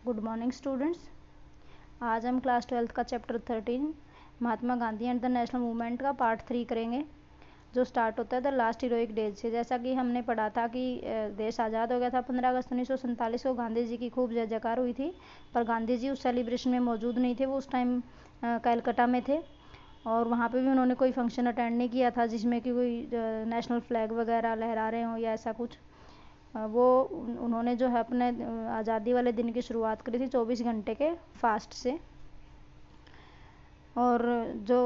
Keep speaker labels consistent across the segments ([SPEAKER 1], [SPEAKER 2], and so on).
[SPEAKER 1] Good morning students. आज हम class 12th का chapter 13 Mahatma Gandhi and the national movement का पार्ट 3 करेंगे, जो स्टार्ट होता है द लास्ट हीरोइक डेज से। जैसा कि हमने पढ़ा था कि देश आज़ाद हो गया था 15 अगस्त 1947 को। गांधी जी की खूब जय जयकार हुई थी, पर गांधी जी उस सेलिब्रेशन में मौजूद नहीं थे। वो उस टाइम कलकत्ता में थे और वहाँ पे भी उन्होंने कोई फंक्शन अटेंड नहीं किया था जिसमें कि कोई नेशनल फ्लैग वगैरह लहरा रहे हों या ऐसा कुछ। वो उन्होंने जो है अपने आज़ादी वाले दिन की शुरुआत करी थी 24 घंटे के फास्ट से। और जो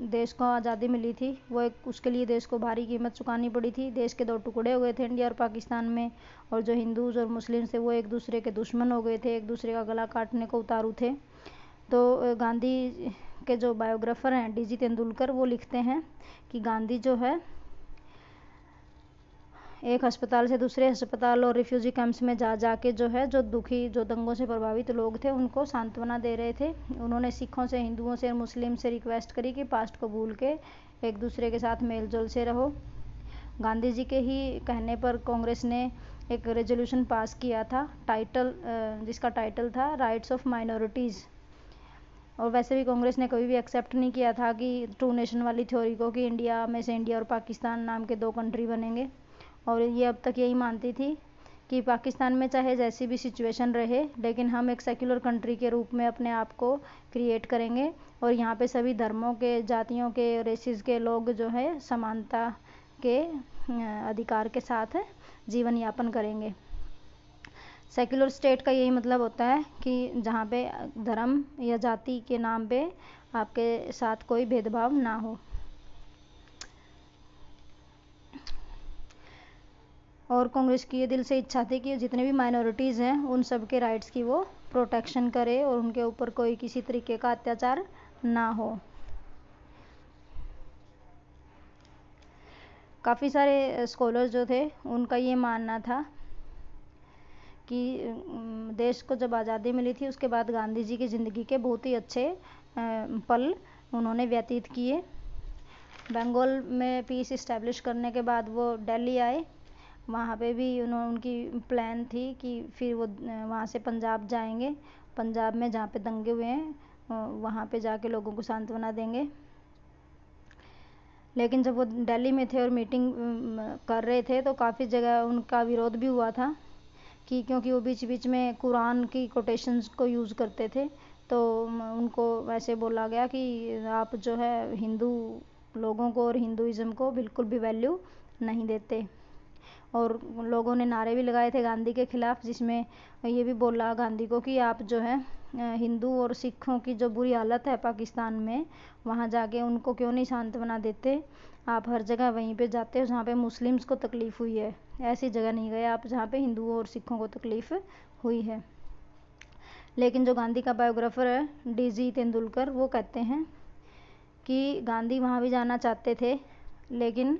[SPEAKER 1] देश को आज़ादी मिली थी वो उसके लिए देश को भारी कीमत चुकानी पड़ी थी। देश के 2 टुकड़े हो गए थे, इंडिया और पाकिस्तान में, और जो हिंदूज और मुस्लिम थे वो एक दूसरे के दुश्मन हो गए थे, एक दूसरे का गला काटने को उतारू थे। तो गांधी के जो बायोग्राफर हैं डीजी तेंदुलकर, वो लिखते हैं कि गांधी जो है एक अस्पताल से दूसरे अस्पताल और रिफ्यूजी कैंप्स में जाके जो है जो दुखी, जो दंगों से प्रभावित लोग थे उनको सांत्वना दे रहे थे। उन्होंने सिखों से, हिंदुओं से और मुस्लिम से रिक्वेस्ट करी कि पास्ट को भूल के एक दूसरे के साथ मेल जोल से रहो। गांधी जी के ही कहने पर कांग्रेस ने एक रेजोल्यूशन पास किया था जिसका टाइटल था राइट्स ऑफ माइनॉरिटीज़। और वैसे भी कांग्रेस ने कभी भी एक्सेप्ट नहीं किया था कि 2 नेशन वाली थ्योरी को, कि इंडिया में से इंडिया और पाकिस्तान नाम के 2 कंट्री बनेंगे। और ये अब तक यही मानती थी कि पाकिस्तान में चाहे जैसी भी सिचुएशन रहे, लेकिन हम एक सेक्युलर कंट्री के रूप में अपने आप को क्रिएट करेंगे और यहाँ पे सभी धर्मों के, जातियों के, रेसिस के लोग जो है समानता के अधिकार के साथ जीवन यापन करेंगे। सेक्युलर स्टेट का यही मतलब होता है कि जहाँ पे धर्म या जाति के नाम पे आपके साथ कोई भेदभाव ना हो। और कांग्रेस की ये दिल से इच्छा थी कि जितने भी माइनॉरिटीज़ हैं उन सब के राइट्स की वो प्रोटेक्शन करे और उनके ऊपर कोई किसी तरीके का अत्याचार ना हो। काफ़ी सारे स्कॉलर्स जो थे उनका ये मानना था कि देश को जब आज़ादी मिली थी उसके बाद गांधी जी की ज़िंदगी के बहुत ही अच्छे पल उन्होंने व्यतीत किए। बंगाल में पीस इस्टेब्लिश करने के बाद वो दिल्ली आए। वहाँ पे भी उनकी प्लान थी कि फिर वो वहाँ से पंजाब जाएंगे। पंजाब में जहाँ पे दंगे हुए हैं वहाँ पे जाके लोगों को सांत्वना देंगे। लेकिन जब वो दिल्ली में थे और मीटिंग कर रहे थे तो काफ़ी जगह उनका विरोध भी हुआ था कि क्योंकि वो बीच बीच में कुरान की कोटेशंस को यूज़ करते थे। तो उनको वैसे बोला गया कि आप जो है हिंदू लोगों को और हिंदुज़म को बिल्कुल भी वैल्यू नहीं देते। और लोगों ने नारे भी लगाए थे गांधी के खिलाफ, जिसमें ये भी बोला गांधी को कि आप जो है हिंदू और सिखों की जो बुरी हालत है पाकिस्तान में, वहाँ जाके उनको क्यों नहीं सांत्वना देते। आप हर जगह वहीं पे जाते हो जहाँ पे मुस्लिम्स को तकलीफ़ हुई है, ऐसी जगह नहीं गए आप जहाँ पे हिंदुओं और सिखों को तकलीफ़ हुई है। लेकिन जो गांधी का बायोग्राफर है डीजी तेंदुलकर, वो कहते हैं कि गांधी वहाँ भी जाना चाहते थे, लेकिन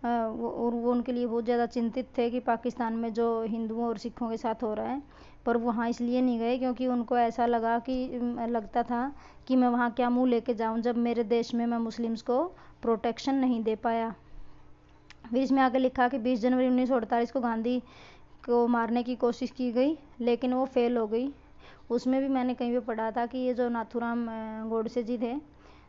[SPEAKER 1] वो उनके लिए बहुत ज़्यादा चिंतित थे कि पाकिस्तान में जो हिंदुओं और सिखों के साथ हो रहा है। पर वहाँ इसलिए नहीं गए क्योंकि उनको ऐसा लगता था कि मैं वहाँ क्या मुंह लेके जाऊँ जब मेरे देश में मैं मुस्लिम्स को प्रोटेक्शन नहीं दे पाया। फिर इसमें आगे लिखा कि 20 जनवरी 1948 को गांधी को मारने की कोशिश की गई, लेकिन वो फेल हो गई। उसमें भी मैंने कहीं पे पढ़ा था कि ये जो नाथूराम गोडसे जी थे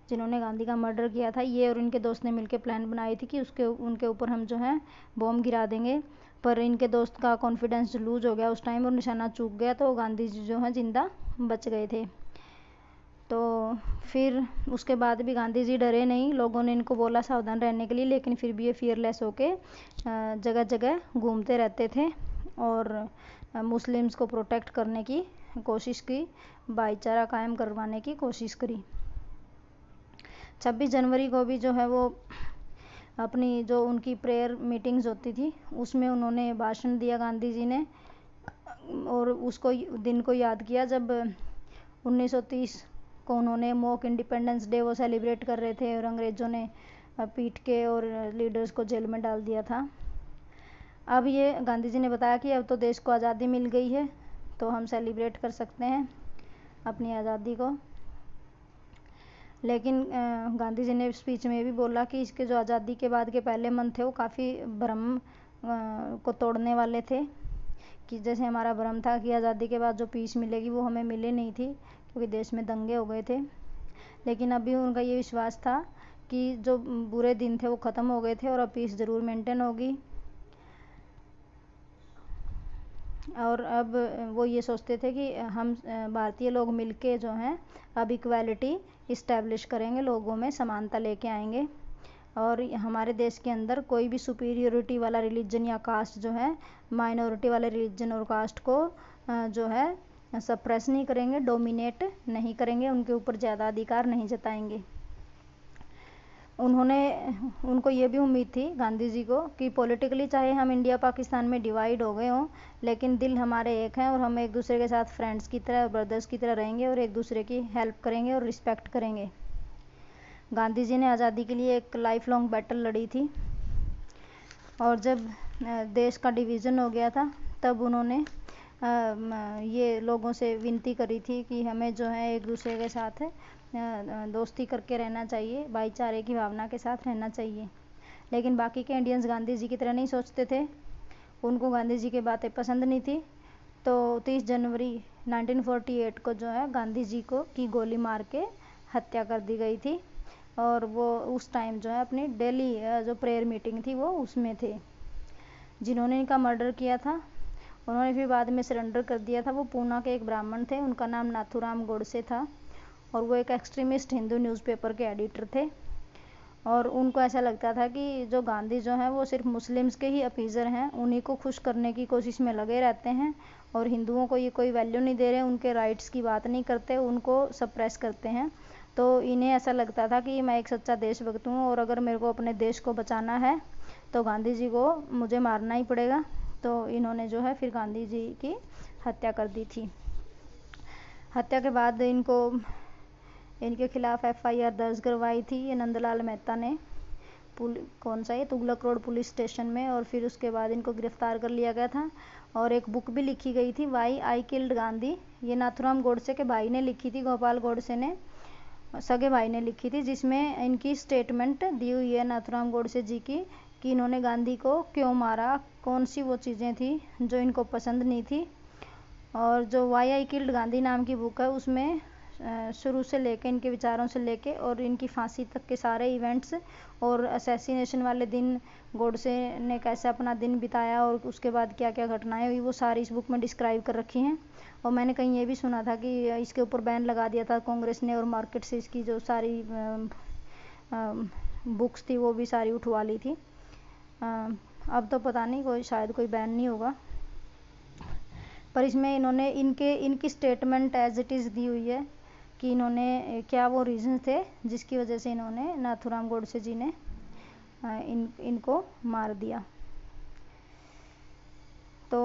[SPEAKER 1] जिन्होंने गांधी का मर्डर किया था, ये और इनके दोस्त ने मिलकर प्लान बनाई थी कि उनके ऊपर हम जो है बॉम्ब गिरा देंगे। पर इनके दोस्त का कॉन्फिडेंस लूज हो गया उस टाइम और निशाना चूक गया, तो गांधी जी जो है जिंदा बच गए थे। तो फिर उसके बाद भी गांधी जी डरे नहीं। लोगों ने इनको बोला सावधान रहने के लिए, लेकिन फिर भी ये फियरलेस होके जगह जगह घूमते रहते थे और मुस्लिम्स को प्रोटेक्ट करने की कोशिश की, भाईचारा कायम करवाने की कोशिश करी। 26 जनवरी को भी जो है वो अपनी जो उनकी प्रेयर मीटिंग्स होती थी उसमें उन्होंने भाषण दिया गांधी जी ने, और उसको दिन को याद किया जब 1930 को उन्होंने मॉक इंडिपेंडेंस डे वो सेलिब्रेट कर रहे थे और अंग्रेज़ों ने पीट के और लीडर्स को जेल में डाल दिया था। अब ये गांधी जी ने बताया कि अब तो देश को आज़ादी मिल गई है, तो हम सेलिब्रेट कर सकते हैं अपनी आज़ादी को। लेकिन गांधी जी ने स्पीच में भी बोला कि इसके जो आज़ादी के बाद के पहले मंथ थे वो काफ़ी भ्रम को तोड़ने वाले थे, कि जैसे हमारा भ्रम था कि आज़ादी के बाद जो पीस मिलेगी वो हमें मिली नहीं थी, क्योंकि देश में दंगे हो गए थे। लेकिन अभी उनका ये विश्वास था कि जो बुरे दिन थे वो ख़त्म हो गए थे और अब पीस ज़रूर मेंटेन होगी। और अब वो ये सोचते थे कि हम भारतीय लोग मिलके जो हैं अब इक्वालिटी इस्टेब्लिश करेंगे, लोगों में समानता लेके आएंगे, और हमारे देश के अंदर कोई भी सुपीरियोरिटी वाला रिलीजन या कास्ट जो है माइनॉरिटी वाले रिलीजन और कास्ट को जो है सप्रेस नहीं करेंगे, डोमिनेट नहीं करेंगे, उनके ऊपर ज़्यादा अधिकार नहीं जताएंगे। उनको ये भी उम्मीद थी गांधी जी को कि पॉलिटिकली चाहे हम इंडिया पाकिस्तान में डिवाइड हो गए हों, लेकिन दिल हमारे एक हैं और हम एक दूसरे के साथ फ्रेंड्स की तरह, ब्रदर्स की तरह रहेंगे और एक दूसरे की हेल्प करेंगे और रिस्पेक्ट करेंगे। गांधी जी ने आज़ादी के लिए एक लाइफ लॉन्ग बैटल लड़ी थी, और जब देश का डिवीज़न हो गया था तब उन्होंने ये लोगों से विनती करी थी कि हमें जो है एक दूसरे के साथ दोस्ती करके रहना चाहिए, भाईचारे की भावना के साथ रहना चाहिए। लेकिन बाकी के इंडियंस गांधी जी की तरह नहीं सोचते थे, उनको गांधी जी की बातें पसंद नहीं थी। तो 30 जनवरी 1948 को जो है गांधी जी को की गोली मार के हत्या कर दी गई थी, और वो उस टाइम जो है अपनी डेली जो प्रेयर मीटिंग थी वो उसमें थे। जिन्होंने इनका मर्डर किया था उन्होंने फिर बाद में सरेंडर कर दिया था। वो पूना के एक ब्राह्मण थे, उनका नाम नाथूराम गोडसे था, और वो एक एक्सट्रीमिस्ट हिंदू न्यूज़पेपर के एडिटर थे। और उनको ऐसा लगता था कि जो गांधी जो हैं वो सिर्फ मुस्लिम्स के ही अपीज़र हैं, उन्हीं को खुश करने की कोशिश में लगे रहते हैं, और हिंदुओं को ये कोई वैल्यू नहीं दे रहे, उनके राइट्स की बात नहीं करते, उनको सप्रेस करते हैं। तो इन्हें ऐसा लगता था कि मैं एक सच्चा देशभक्त हूँ, और अगर मेरे को अपने देश को बचाना है तो गांधी जी को मुझे मारना ही पड़ेगा। तो इन्होंने जो है फिर गांधी जी की हत्या कर दी थी। हत्या के बाद इनके खिलाफ FIR दर्ज करवाई थी ये नंदलाल मेहता ने, कौन सा ये तुगलक रोड पुलिस स्टेशन में, और फिर उसके बाद इनको गिरफ्तार कर लिया गया था। और एक बुक भी लिखी गई थी, वाई आई किल्ड गांधी, ये नाथूराम गोडसे के भाई ने लिखी थी, गोपाल गोडसे ने, सगे भाई ने लिखी थी, जिसमें इनकी स्टेटमेंट दी हुई है नाथूराम गोडसे जी की कि इन्होंने गांधी को क्यों मारा, कौन सी वो चीज़ें थी जो इनको पसंद नहीं थी। और जो वाई आई किल्ड गांधी नाम की बुक है उसमें शुरू से लेके इनके विचारों से लेके और इनकी फांसी तक के सारे इवेंट्स, और असैसिनेशन वाले दिन गोडसे ने कैसे अपना दिन बिताया और उसके बाद क्या क्या घटनाएं हुई, वो सारी इस बुक में डिस्क्राइब कर रखी हैं। और मैंने कहीं ये भी सुना था कि इसके ऊपर बैन लगा दिया था कांग्रेस ने, और मार्केट से इसकी जो सारी बुक्स थी वो भी सारी उठवा ली थी। अब तो पता नहीं, शायद कोई बैन नहीं होगा, पर इसमें इन्होंने इनकी स्टेटमेंट एज इट इज़ दी हुई है कि इन्होंने क्या वो रीज़न थे जिसकी वजह से इन्होंने नाथूराम गोडसे जी ने इनको मार दिया। तो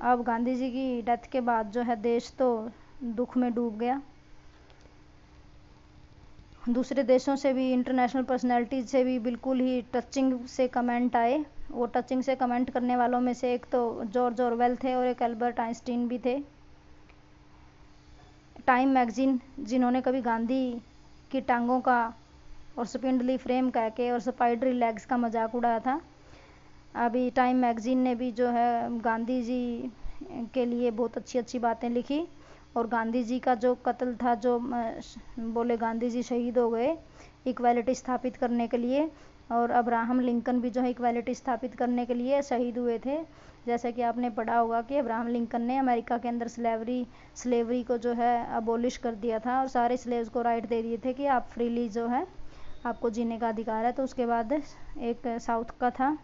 [SPEAKER 1] अब गांधी जी की डेथ के बाद जो है देश तो दुख में डूब गया। दूसरे देशों से भी, इंटरनेशनल पर्सनैलिटीज से भी बिल्कुल ही टचिंग से कमेंट आए। वो टचिंग से कमेंट करने वालों में से एक तो जॉर्ज ऑरवेल थे और एक एल्बर्ट आइंस्टीन भी थे। टाइम मैगजीन, जिन्होंने कभी गांधी की टांगों का और स्पिंडली फ्रेम कह के और स्पाइडरी लेग्स का मजाक उड़ाया था, अभी टाइम मैगजीन ने भी जो है गांधी जी के लिए बहुत अच्छी अच्छी बातें लिखी। और गांधी जी का जो कत्ल था, जो बोले गांधी जी शहीद हो गए इक्वालिटी स्थापित करने के लिए, और अब्राहम लिंकन भी जो है इक्वालिटी स्थापित करने के लिए शहीद हुए थे। जैसे कि आपने पढ़ा होगा कि अब्राहम लिंकन ने अमेरिका के अंदर स्लेवरी को जो है अबोलिश कर दिया था और सारे स्लेव्स को राइट दे दिए थे कि आप फ्रीली जो है आपको जीने का अधिकार है। तो उसके बाद एक साउथ का था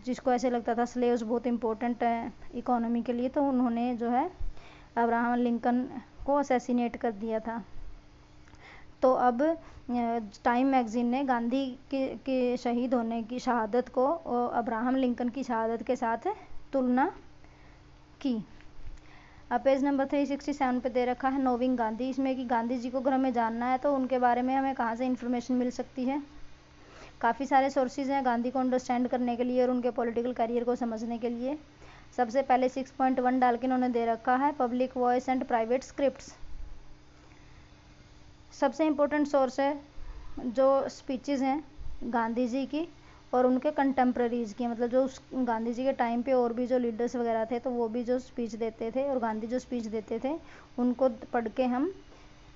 [SPEAKER 1] जिसको ऐसे लगता था स्लेव्स बहुत इम्पोर्टेंट है इकोनॉमी के लिए, तो उन्होंने जो है अब्राहम लिंकन को असैसिनेट कर दिया था। तो अब टाइम मैगजीन ने गांधी के शहीद होने की शहादत को अब्राहम लिंकन की शहादत के साथ तुलना की। अब पेज नंबर 367 पे दे रखा है नोविंग गांधी। इसमें कि गांधी जी को अगर हमें जानना है तो उनके बारे में हमें कहाँ से इन्फॉर्मेशन मिल सकती है। काफ़ी सारे सोर्सेज हैं गांधी को अंडरस्टैंड करने के लिए और उनके पॉलिटिकल करियर को समझने के लिए। सबसे पहले 6.1 डाल के इन्होंने दे रखा है public voice and private scripts. सबसे इम्पोर्टेंट सोर्स है जो स्पीचेस हैं गांधी जी की, और उनके कंटेम्प्रेरीज की, मतलब जो उस गांधी जी के टाइम पे और भी जो लीडर्स वगैरह थे तो वो भी जो स्पीच देते थे और गांधी जो स्पीच देते थे उनको पढ़ के हम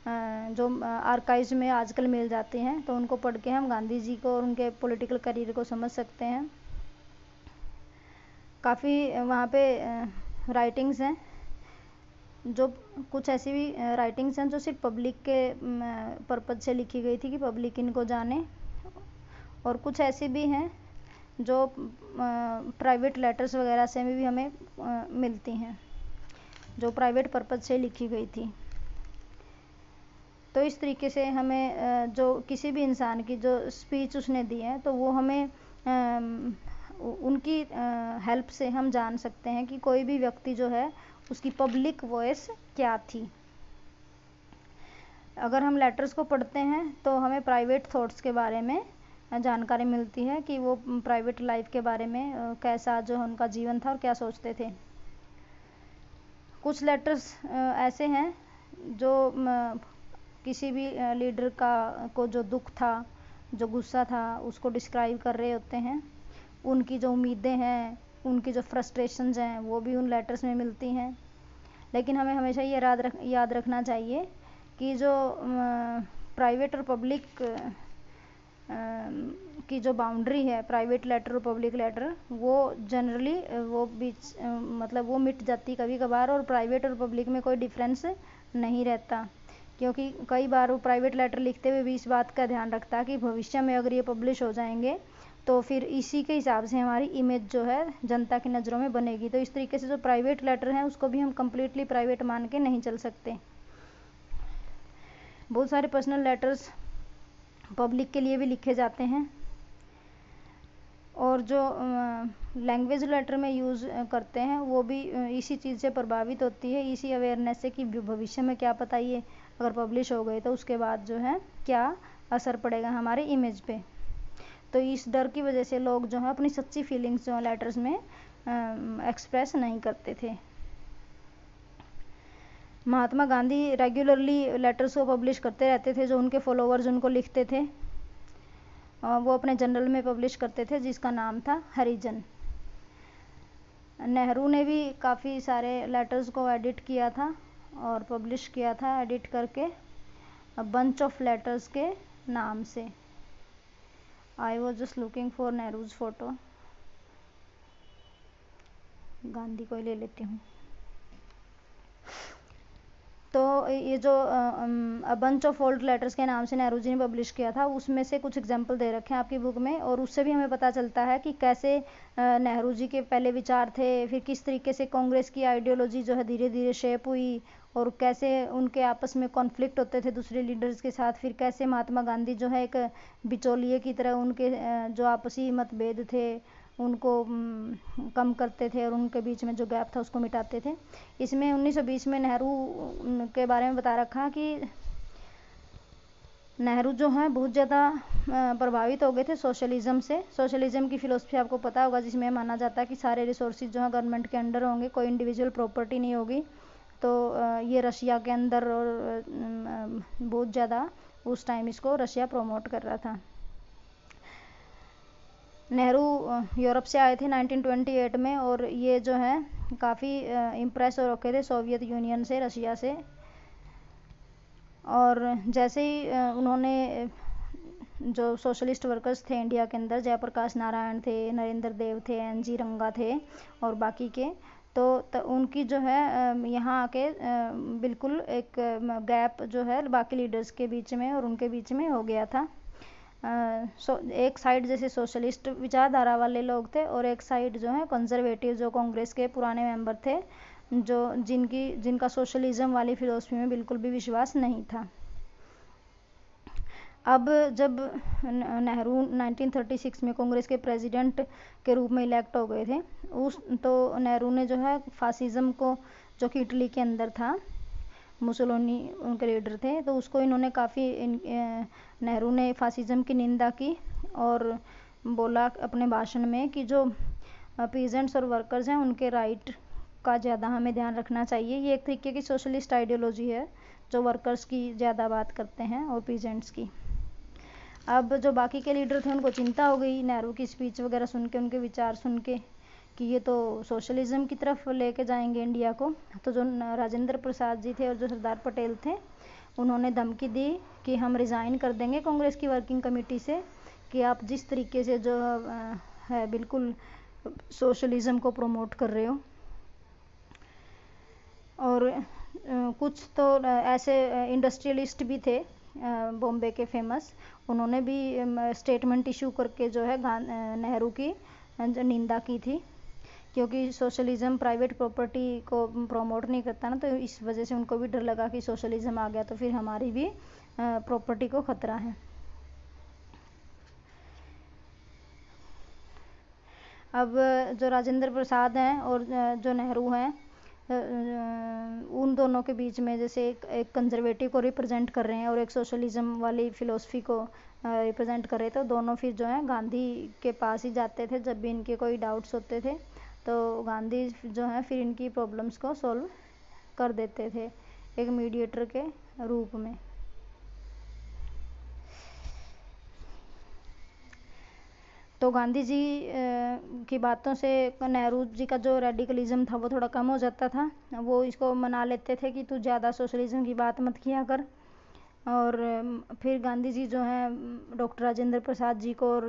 [SPEAKER 1] जो आर्काइव्स में आजकल मिल जाते हैं तो उनको पढ़ के हम गांधी जी को और उनके पॉलिटिकल करियर को समझ सकते हैं। काफ़ी वहाँ पे राइटिंग्स हैं, जो कुछ ऐसी भी राइटिंग्स हैं जो सिर्फ पब्लिक के पर्पज से लिखी गई थी कि पब्लिक इनको जाने, और कुछ ऐसी भी हैं जो प्राइवेट लेटर्स वगैरह से भी हमें मिलती हैं जो प्राइवेट पर्पज से लिखी गई थी। तो इस तरीके से हमें जो किसी भी इंसान की जो स्पीच उसने दी है तो वो हमें उनकी हेल्प से हम जान सकते हैं कि कोई भी व्यक्ति जो है उसकी पब्लिक वॉइस क्या थी। अगर हम लेटर्स को पढ़ते हैं तो हमें प्राइवेट थॉट्स के बारे में जानकारी मिलती है कि वो प्राइवेट लाइफ के बारे में कैसा जो उनका जीवन था और क्या सोचते थे। कुछ लेटर्स ऐसे हैं जो किसी भी लीडर को जो दुख था, जो गुस्सा था, उसको डिस्क्राइब कर रहे होते हैं। उनकी जो उम्मीदें हैं, उनकी जो फ्रस्ट्रेशंस हैं वो भी उन लेटर्स में मिलती हैं। लेकिन हमें हमेशा ये याद रखना चाहिए कि जो प्राइवेट और पब्लिक की जो बाउंड्री है, प्राइवेट लेटर और पब्लिक लेटर, वो जनरली वो बीच मतलब वो मिट जाती कभी कभार, और प्राइवेट और पब्लिक में कोई डिफरेंस नहीं रहता, क्योंकि कई बार वो प्राइवेट लेटर लिखते हुए भी इस बात का ध्यान रखता है कि भविष्य में अगर ये पब्लिश हो जाएंगे तो फिर इसी के हिसाब से हमारी इमेज जो है जनता की नज़रों में बनेगी। तो इस तरीके से जो प्राइवेट लेटर हैं उसको भी हम कम्प्लीटली प्राइवेट मान के नहीं चल सकते। बहुत सारे पर्सनल लेटर्स पब्लिक के लिए भी लिखे जाते हैं, और जो लैंग्वेज लेटर में यूज़ करते हैं वो भी इसी चीज़ से प्रभावित होती है, इसी अवेयरनेस से कि भविष्य में क्या पता ये अगर पब्लिश हो गए तो उसके बाद जो है क्या असर पड़ेगा हमारे इमेज पे। तो इस डर की वजह से लोग जो है अपनी सच्ची फीलिंग्स जो लेटर्स में एक्सप्रेस नहीं करते थे। महात्मा गांधी रेगुलरली लेटर्स को पब्लिश करते रहते थे, जो उनके फॉलोअर्स उनको लिखते थे वो अपने जर्नल में पब्लिश करते थे जिसका नाम था हरिजन। नेहरू ने भी काफ़ी सारे लेटर्स को एडिट किया था और पब्लिश किया था एडिट करके, बंच ऑफ लेटर्स के नाम से। I was just looking for Nehru's photo, Gandhi को ही ले लेती हूँ। तो ये जो बंच ऑफ ओल्ड लेटर्स के नाम से नेहरू जी ने पब्लिश किया था, उसमें से कुछ एग्जाम्पल दे रखे हैं आपकी बुक में, और उससे भी हमें पता चलता है कि कैसे नेहरू जी के पहले विचार थे, फिर किस तरीके से कांग्रेस की आइडियोलॉजी जो है धीरे धीरे शेप हुई, और कैसे उनके आपस में कॉन्फ्लिक्ट होते थे दूसरे लीडर्स के साथ, फिर कैसे महात्मा गांधी जो है एक बिचौलिए की तरह उनके जो आपसी मतभेद थे उनको कम करते थे और उनके बीच में जो गैप था उसको मिटाते थे। इसमें 1920 में नेहरू के बारे में बता रखा कि नेहरू जो है बहुत ज़्यादा प्रभावित हो गए थे सोशलिज्म से। सोशलिज्म की फ़िलोसफी आपको पता होगा, जिसमें माना जाता है कि सारे रिसोर्सेज जो है गवर्नमेंट के अंडर होंगे, कोई इंडिविजुअल प्रॉपर्टी नहीं होगी। तो ये रशिया के अंदर और बहुत ज़्यादा उस टाइम इसको रशिया प्रमोट कर रहा था। नेहरू यूरोप से आए थे 1928 में, और ये जो है काफ़ी इम्प्रेस हो रखे थे सोवियत यूनियन से, रशिया से। और जैसे ही उन्होंने जो सोशलिस्ट वर्कर्स थे इंडिया के अंदर, जयप्रकाश नारायण थे, नरेंद्र देव थे, NG रंगा थे और बाकी के, तो उनकी जो है यहाँ आके बिल्कुल एक गैप जो है बाकी लीडर्स के बीच में और उनके बीच में हो गया था। एक साइड जैसे सोशलिस्ट विचारधारा वाले लोग थे और एक साइड जो है कंजर्वेटिव, जो कांग्रेस के पुराने मेंबर थे, जो जिनका सोशलिज्म वाली फिलोसफी में बिल्कुल भी विश्वास नहीं था। अब जब नेहरू 1936 में कांग्रेस के प्रेसिडेंट के रूप में इलेक्ट हो गए थे, तो नेहरू ने जो है फासिज्म को, जो कि इटली के अंदर था, मुसोलिनी उनके लीडर थे, तो उसको इन्होंने काफ़ी नेहरू ने फासिज्म की निंदा की और बोला अपने भाषण में कि जो पीजेंट्स और वर्कर्स हैं उनके राइट का ज़्यादा हमें ध्यान रखना चाहिए। ये एक तरीके की सोशलिस्ट आइडियोलॉजी है जो वर्कर्स की ज़्यादा बात करते हैं और पीजेंट्स की। अब जो बाकी के लीडर थे उनको चिंता हो गई नेहरू की स्पीच वगैरह सुन के, उनके विचार सुन के, कि ये तो सोशलिज्म की तरफ लेके जाएंगे इंडिया को। तो जो राजेंद्र प्रसाद जी थे और जो सरदार पटेल थे, उन्होंने धमकी दी कि हम रिज़ाइन कर देंगे कांग्रेस की वर्किंग कमेटी से, कि आप जिस तरीके से जो है बिल्कुल सोशलिज्म को प्रमोट कर रहे हो। और कुछ तो ऐसे इंडस्ट्रियलिस्ट भी थे बॉम्बे के फेमस, उन्होंने भी स्टेटमेंट इशू करके जो है नेहरू की निंदा की थी, क्योंकि सोशलिज्म प्राइवेट प्रॉपर्टी को प्रमोट नहीं करता ना, तो इस वजह से उनको भी डर लगा कि सोशलिज्म आ गया तो फिर हमारी भी प्रॉपर्टी को खतरा है। अब जो राजेंद्र प्रसाद हैं और जो नेहरू हैं, उन दोनों के बीच में जैसे एक कंजर्वेटिव को रिप्रेजेंट कर रहे हैं और एक सोशलिज्म वाली फिलोसफी को रिप्रेजेंट कर रहे थे, तो दोनों फिर जो है गांधी के पास ही जाते थे जब भी इनके कोई डाउट्स होते थे, तो गांधी जो है फिर इनकी प्रॉब्लम्स को सॉल्व कर देते थे एक मीडिएटर के रूप में। तो गांधी जी की बातों से नेहरू जी का जो रेडिकलिज्म था वो थोड़ा कम हो जाता था, वो इसको मना लेते थे कि तू ज़्यादा सोशलिज्म की बात मत किया कर। और फिर गांधी जी जो हैं डॉक्टर राजेंद्र प्रसाद जी को और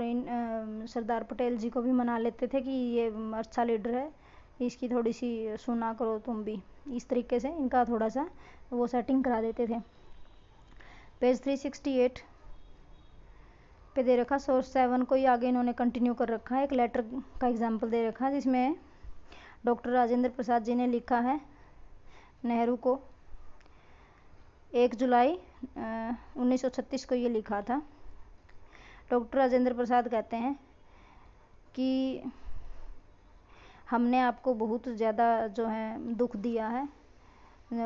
[SPEAKER 1] सरदार पटेल जी को भी मना लेते थे कि ये अच्छा लीडर है, इसकी थोड़ी सी सुना करो तुम भी, इस तरीके से इनका थोड़ा सा वो सेटिंग करा देते थे। पेज 368 पे दे रखा, सोर्स 7 को ही आगे इन्होंने कंटिन्यू कर रखा है, एक लेटर का एग्जाम्पल दे रखा है जिसमें डॉक्टर राजेंद्र प्रसाद जी ने लिखा है नेहरू को 1 जुलाई 1936 को ये लिखा था। डॉक्टर राजेंद्र प्रसाद कहते हैं कि हमने आपको बहुत ज़्यादा जो है दुख दिया है,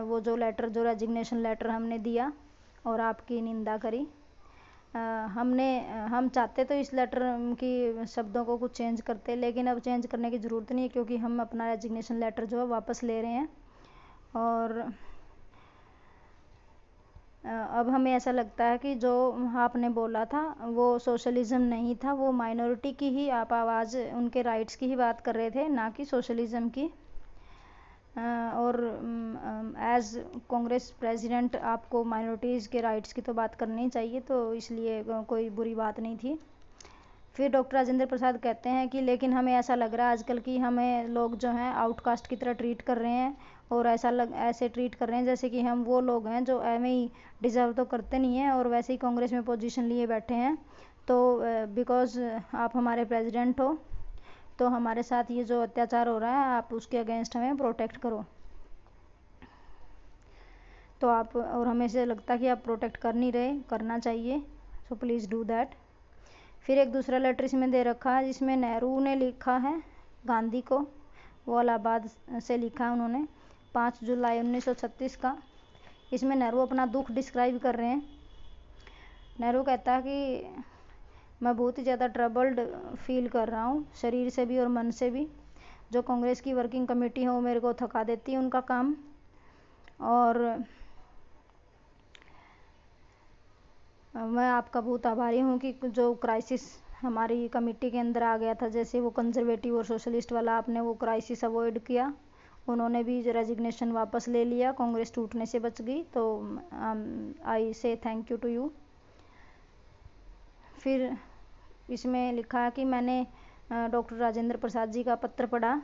[SPEAKER 1] वो जो लेटर, जो रेजिग्नेशन लेटर हमने दिया और आपकी निंदा करी। हम चाहते तो इस लेटर की शब्दों को कुछ चेंज करते, लेकिन अब चेंज करने की ज़रूरत नहीं है, क्योंकि हम अपना रेजिग्नेशन लेटर जो है वापस ले रहे हैं। और अब हमें ऐसा लगता है कि जो आपने बोला था वो सोशलिज्म नहीं था, वो माइनॉरिटी की ही आप आवाज़, उनके राइट्स की ही बात कर रहे थे, ना कि सोशलिज्म की। और एज कांग्रेस प्रेसिडेंट आपको माइनॉरिटीज़ के राइट्स की तो बात करनी चाहिए, तो इसलिए कोई बुरी बात नहीं थी। फिर डॉक्टर राजेंद्र प्रसाद कहते हैं कि लेकिन हमें ऐसा लग रहा है आजकल कि हमें लोग जो हैं आउटकास्ट की तरह ट्रीट कर रहे हैं, और ऐसे ट्रीट कर रहे हैं जैसे कि हम वो लोग हैं जो एवं ही डिज़र्व तो करते नहीं हैं और वैसे ही कांग्रेस में पोजीशन लिए बैठे हैं। तो बिकॉज आप हमारे प्रेसिडेंट हो, तो हमारे साथ ये जो अत्याचार हो रहा है आप उसके अगेंस्ट हमें प्रोटेक्ट करो। तो आप, और हमें से लगता है कि आप प्रोटेक्ट कर नहीं रहे, करना चाहिए, सो प्लीज़ डू दैट। फिर एक दूसरा लेटर इसमें दे रखा है जिसमें नेहरू ने लिखा है गांधी को, वो इलाहाबाद से लिखा है उन्होंने 5 जुलाई 1936 का। इसमें नेहरू अपना दुख डिस्क्राइब कर रहे हैं। नेहरू कहता है कि मैं बहुत ही ज़्यादा ट्रबल्ड फील कर रहा हूँ, शरीर से भी और मन से भी। जो कांग्रेस की वर्किंग कमेटी है वो मेरे को थका देती है उनका काम, और मैं आपका बहुत आभारी हूँ कि जो क्राइसिस हमारी कमेटी के अंदर आ गया था, जैसे वो कंजर्वेटिव और सोशलिस्ट वाला, आपने वो क्राइसिस अवॉइड किया। उन्होंने भी रेजिग्नेशन वापस ले लिया, कांग्रेस टूटने से बच गई, तो आई से थैंक यू टू यू। फिर इसमें लिखा है कि मैंने डॉक्टर राजेंद्र प्रसाद जी का पत्र पढ़ा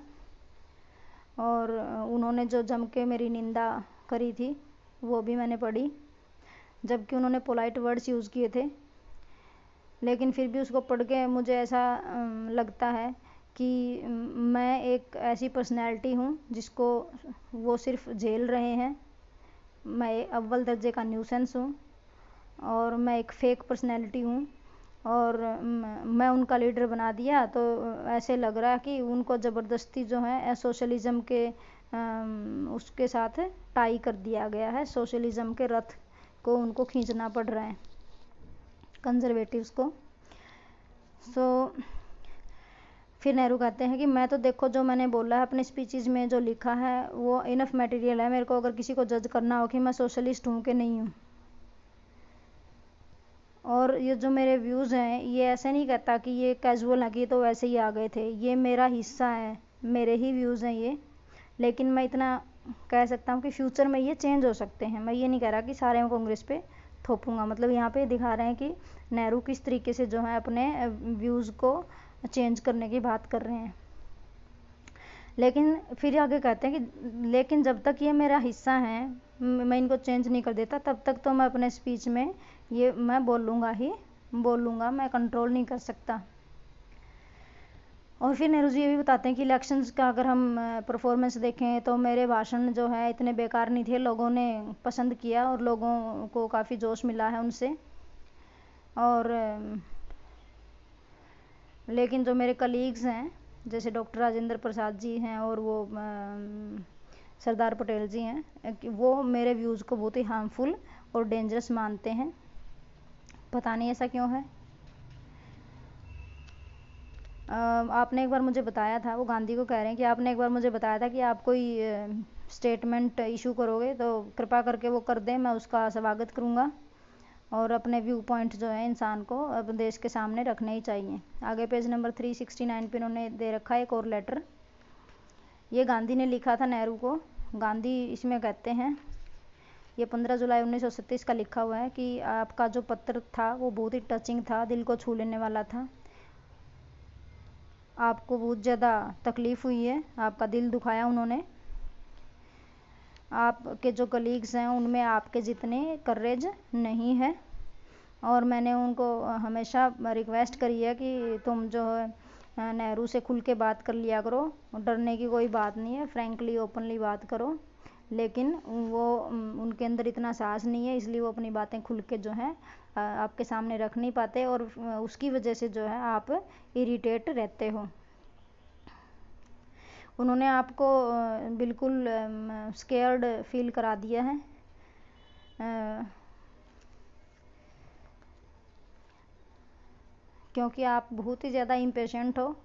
[SPEAKER 1] और उन्होंने जो जम के मेरी निंदा करी थी वो भी मैंने पढ़ी, जबकि उन्होंने पोलाइट वर्ड्स यूज़ किए थे, लेकिन फिर भी उसको पढ़ के मुझे ऐसा लगता है कि मैं एक ऐसी पर्सनैलिटी हूँ जिसको वो सिर्फ झेल रहे हैं। मैं अव्वल दर्जे का न्यूसेंस हूँ और मैं एक फेक पर्सनैलिटी हूँ, और मैं उनका लीडर बना दिया, तो ऐसे लग रहा है कि उनको ज़बरदस्ती जो है सोशलिज्म के उसके साथ टाई कर दिया गया है, सोशलिज्म के रथ को उनको खींचना पड़ रहा है, कंजर्वेटिव्स को। सो फिर नेहरू कहते हैं कि मैं तो देखो जो मैंने बोला है अपने स्पीचेस में, जो लिखा है वो इनफ मटेरियल है मेरे को, अगर किसी को जज करना हो कि मैं सोशलिस्ट हूँ कि नहीं हूँ। और ये जो मेरे व्यूज़ हैं ये ऐसे नहीं कहता कि ये कैजुअल है कि तो वैसे ही आ गए थे, ये मेरा हिस्सा है, मेरे ही व्यूज़ हैं ये। लेकिन मैं इतना कह सकता हूँ कि फ्यूचर में ये चेंज हो सकते हैं। मैं ये नहीं कह रहा कि सारे मैं कांग्रेस पे थोपूंगा। मतलब यहाँ पे दिखा रहे हैं कि नेहरू किस तरीके से जो है अपने व्यूज़ को चेंज करने की बात कर रहे हैं। लेकिन फिर आगे कहते हैं कि लेकिन जब तक ये मेरा हिस्सा है, मैं इनको चेंज नहीं कर देता, तब तक तो मैं अपने स्पीच में ये मैं बोलूँगा, मैं कंट्रोल नहीं कर सकता। और फिर नेहरू जी ये भी बताते हैं कि इलेक्शंस का अगर हम परफॉर्मेंस देखें तो मेरे भाषण जो है इतने बेकार नहीं थे, लोगों ने पसंद किया और लोगों को काफ़ी जोश मिला है उनसे। और लेकिन जो मेरे कलीग्स हैं जैसे डॉक्टर राजेंद्र प्रसाद जी हैं और वो सरदार पटेल जी हैं, वो मेरे व्यूज़ को बहुत ही हार्मफुल और डेंजरस मानते हैं। पता नहीं ऐसा क्यों है। आपने एक बार मुझे बताया था, वो गांधी को कह रहे हैं कि आपने एक बार मुझे बताया था कि आप कोई स्टेटमेंट इशू करोगे तो कृपा करके वो कर दें, मैं उसका स्वागत करूँगा। और अपने व्यू पॉइंट जो है इंसान को अपने देश के सामने रखने ही चाहिए। आगे पेज नंबर 369 पे उन्होंने दे रखा है एक और लेटर। ये गांधी ने लिखा था नेहरू को। गांधी इसमें कहते हैं, ये 15 जुलाई 1937 का लिखा हुआ है कि आपका जो पत्र था वो बहुत ही टचिंग था, दिल को छू लेने वाला था। आपको बहुत ज़्यादा तकलीफ़ हुई है, आपका दिल दुखाया उन्होंने। आपके जो कलीग्स हैं उनमें आपके जितने करेज नहीं है। और मैंने उनको हमेशा रिक्वेस्ट करी है कि तुम जो है नेहरू से खुल के बात कर लिया करो, डरने की कोई बात नहीं है, फ्रैंकली ओपनली बात करो। लेकिन वो उनके अंदर इतना साहस नहीं है, इसलिए वो अपनी बातें खुल के जो है आपके सामने रख नहीं पाते और उसकी वजह से जो है आप इरिटेट रहते हो। उन्होंने आपको बिल्कुल स्केयर्ड फील करा दिया है। क्योंकि आप बहुत ही ज़्यादा इम्पेशेंट हो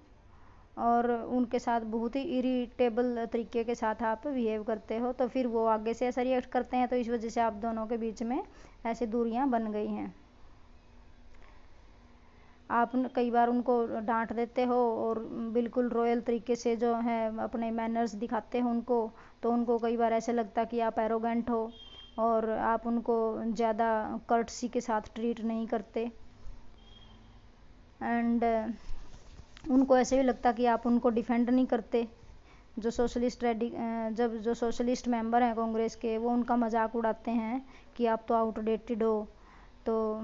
[SPEAKER 1] और उनके साथ बहुत ही इरिटेबल तरीके के साथ आप बिहेव करते हो, तो फिर वो आगे से ऐसा रिएक्ट करते हैं, तो इस वजह से आप दोनों के बीच में ऐसी दूरियां बन गई हैं। आप कई बार उनको डांट देते हो और बिल्कुल रॉयल तरीके से जो है अपने मैनर्स दिखाते हो उनको, तो उनको कई बार ऐसे लगता कि आप एरोगेंट हो और आप उनको ज़्यादा कर्टसी के साथ ट्रीट नहीं करते। एंड उनको ऐसे भी लगता कि आप उनको डिफेंड नहीं करते। जो सोशलिस्ट मेंबर हैं कांग्रेस के, वो उनका मजाक उड़ाते हैं कि आप तो आउटडेटेड हो। तो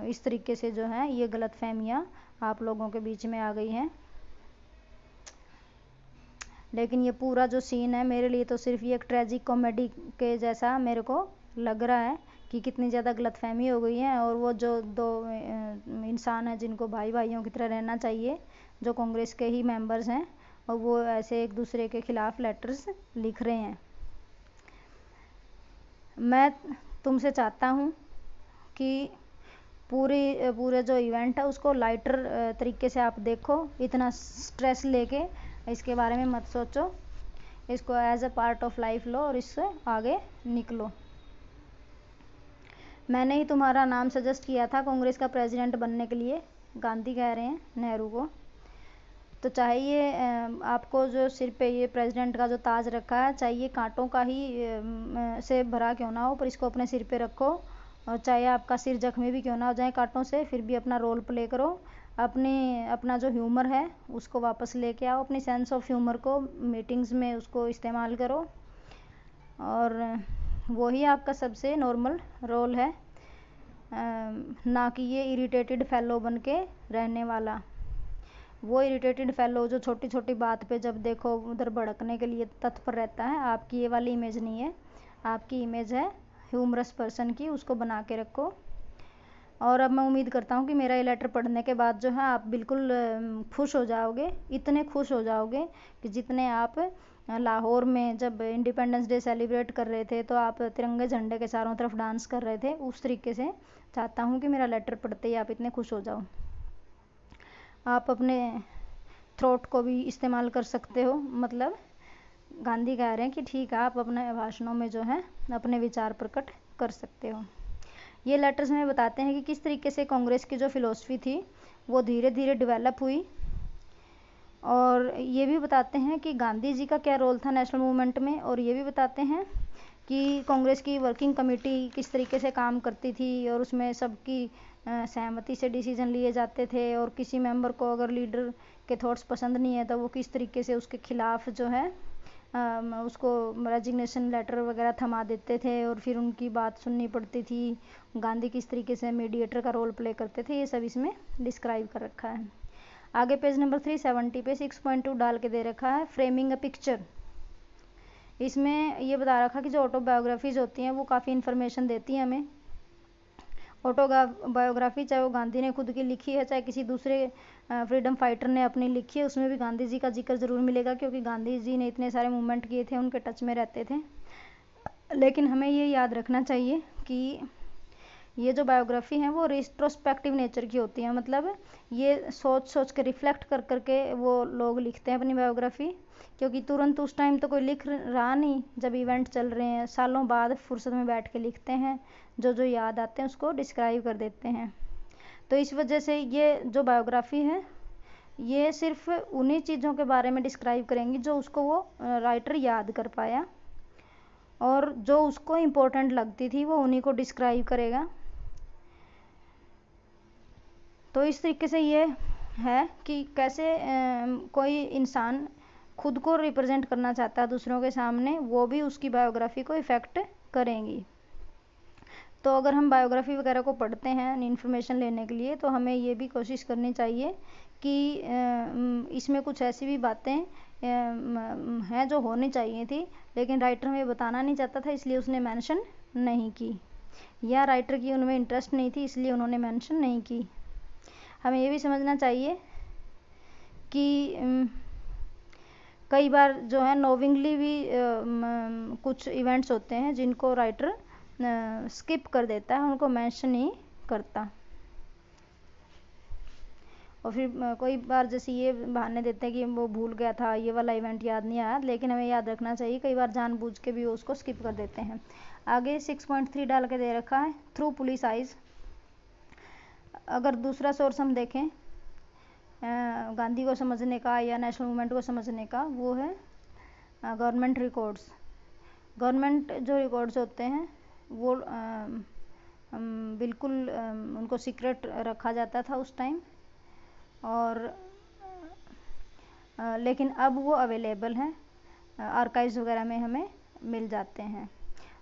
[SPEAKER 1] इस तरीके से जो है ये गलतफहमियां आप लोगों के बीच में आ गई हैं। लेकिन ये पूरा जो सीन है मेरे लिए तो सिर्फ ये एक ट्रेजिक कॉमेडी के जैसा मेरे को लग रहा है कि कितनी ज़्यादा गलतफहमी हो गई है। और वो जो दो इंसान हैं जिनको भाई भाइयों की तरह रहना चाहिए, जो कांग्रेस के ही मेंबर्स हैं, और वो ऐसे एक दूसरे के खिलाफ लेटर्स लिख रहे हैं। मैं तुमसे चाहता हूँ कि पूरे जो इवेंट है उसको लाइटर तरीके से आप देखो, इतना स्ट्रेस लेके इसके बारे में मत सोचो, इसको as a part of life लो और इससे आगे निकलो। मैंने ही तुम्हारा नाम सजेस्ट किया था कांग्रेस का प्रेसिडेंट बनने के लिए, गांधी कह रहे हैं नेहरू को। तो चाहे ये आपको जो सिर पे ये प्रेसिडेंट का जो ताज रखा है, चाहे ये कांटों का ही से भरा क्यों ना हो, पर इसको अपने सिर पे रखो। और चाहे आपका सिर जख्मी भी क्यों ना हो जाए कांटों से, फिर भी अपना रोल प्ले करो। अपना जो ह्यूमर है उसको वापस लेके आओ, अपनी सेंस ऑफ ह्यूमर को मीटिंग्स में उसको इस्तेमाल करो। और वही आपका सबसे नॉर्मल रोल है, ना कि ये इरिटेटेड फेलो बन के रहने वाला। वो इरिटेटेड फेलो जो छोटी छोटी बात पे जब देखो उधर भड़कने के लिए तत्पर रहता है, आपकी ये वाली इमेज नहीं है। आपकी इमेज है ह्यूमरस पर्सन की, उसको बना के रखो। और अब मैं उम्मीद करता हूँ कि मेरा ये लेटर पढ़ने के बाद जो है आप बिल्कुल खुश हो जाओगे, इतने खुश हो जाओगे कि जितने आप लाहौर में जब इंडिपेंडेंस डे सेलिब्रेट कर रहे थे तो आप तिरंगे झंडे के चारों तरफ डांस कर रहे थे, उस तरीके से चाहता हूँ कि मेरा लेटर पढ़ते ही आप इतने खुश हो जाओ। आप अपने थ्रोट को भी इस्तेमाल कर सकते हो। मतलब गांधी कह रहे हैं कि ठीक है, आप अपने भाषणों में जो है अपने विचार प्रकट कर सकते हो। ये लेटर्स में बताते हैं कि किस तरीके से कांग्रेस की जो फिलॉसफी थी वो धीरे धीरे डेवलप हुई, और ये भी बताते हैं कि गांधी जी का क्या रोल था नेशनल मूवमेंट में, और ये भी बताते हैं कि कांग्रेस की वर्किंग कमेटी किस तरीके से काम करती थी और उसमें सबकी सहमति से डिसीजन लिए जाते थे, और किसी मेंबर को अगर लीडर के थॉट्स पसंद नहीं है तो वो किस तरीके से उसके खिलाफ जो है उसको रेजिग्नेशन लेटर वगैरह थमा देते थे और फिर उनकी बात सुननी पड़ती थी। गांधी किस तरीके से मीडिएटर का रोल प्ले करते थे, ये सब इसमें डिस्क्राइब कर रखा है। आगे पेज नंबर 370 पे 6.2 डाल के दे रखा है फ्रेमिंग अ पिक्चर। इसमें ये बता रखा कि जो ऑटोबायोग्राफीज होती हैं वो काफ़ी इन्फॉर्मेशन देती हैं हमें। ऑटोबायोग्राफी चाहे वो गांधी ने खुद की लिखी है चाहे किसी दूसरे फ्रीडम फाइटर ने अपनी लिखी है, उसमें भी गांधी जी का जिक्र ज़रूर मिलेगा, क्योंकि गांधी जी ने इतने सारे मूवमेंट किए थे, उनके टच में रहते थे। लेकिन हमें ये याद रखना चाहिए कि ये जो बायोग्राफी है वो रिट्रोस्पेक्टिव नेचर की होती है, मतलब ये सोच सोच के रिफ्लेक्ट कर करके वो लोग लिखते हैं अपनी बायोग्राफी, क्योंकि तुरंत उस टाइम तो कोई लिख रहा नहीं, जब इवेंट चल रहे हैं सालों बाद फुर्सत में बैठ के लिखते हैं, जो जो याद आते हैं उसको डिस्क्राइब कर देते हैं। तो इस वजह से ये जो बायोग्राफी है ये सिर्फ उन्हीं चीज़ों के बारे में डिस्क्राइब करेंगी जो उसको वो राइटर याद कर पाया, और जो उसको इम्पोर्टेंट लगती थी वो उन्हीं को डिस्क्राइब करेगा। तो इस तरीके से ये है कि कैसे कोई इंसान खुद को रिप्रेजेंट करना चाहता है दूसरों के सामने, वो भी उसकी बायोग्राफी को इफ़ेक्ट करेंगी। तो अगर हम बायोग्राफी वगैरह को पढ़ते हैं इन्फॉर्मेशन लेने के लिए, तो हमें ये भी कोशिश करनी चाहिए कि इसमें कुछ ऐसी भी बातें हैं जो होनी चाहिए थी, लेकिन राइटर में बताना नहीं चाहता था इसलिए उसने मेंशन नहीं की, या राइटर की उनमें इंटरेस्ट नहीं थी इसलिए उन्होंने मेंशन नहीं की। हमें ये भी समझना चाहिए कि कई बार जो है नोविंगली भी कुछ इवेंट्स होते हैं जिनको राइटर स्किप कर देता है, उनको मेंशन नहीं करता, और फिर कोई बार जैसे ये बहाने देते हैं कि वो भूल गया था, ये वाला इवेंट याद नहीं आया, लेकिन हमें याद रखना चाहिए कई बार जानबूझ के भी वो उसको स्किप कर देते हैं। आगे 6.3 डाल के दे रखा है थ्रू पुलिस आइज। अगर दूसरा सोर्स हम देखें गांधी को समझने का या नेशनल मूवमेंट को समझने का, वो है गवर्नमेंट रिकॉर्ड्स। गवर्नमेंट जो रिकॉर्ड्स होते हैं वो बिल्कुल उनको सीक्रेट रखा जाता था उस टाइम, और लेकिन अब वो अवेलेबल हैं, आर्काइव्स वगैरह में हमें मिल जाते हैं।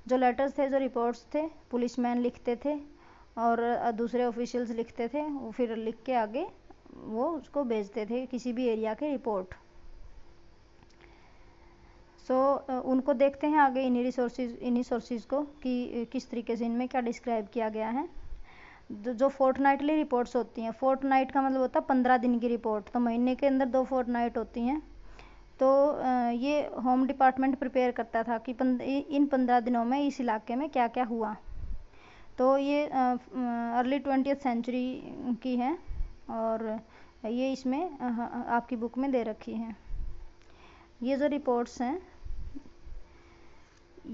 [SPEAKER 1] जो लेटर्स थे, जो रिपोर्ट्स थे, पुलिसमैन लिखते थे और दूसरे ऑफिशियल्स लिखते थे, वो फिर लिख के आगे वो उसको भेजते थे किसी भी एरिया के रिपोर्ट। उनको देखते हैं आगे इन्हीं सोर्सेज को कि किस तरीके से इनमें क्या डिस्क्राइब किया गया है। जो फोर्टनाइटली रिपोर्ट्स होती हैं, फोर्टनाइट का मतलब होता है 15 दिन की रिपोर्ट, तो महीने के अंदर 2 फोर्टनाइट होती हैं। तो ये होम डिपार्टमेंट प्रिपेयर करता था कि इन 15 दिनों में इस इलाके में क्या क्या हुआ। तो ये अर्ली 20th सेंचुरी की है और ये इसमें आपकी बुक में दे रखी है। ये जो रिपोर्ट्स हैं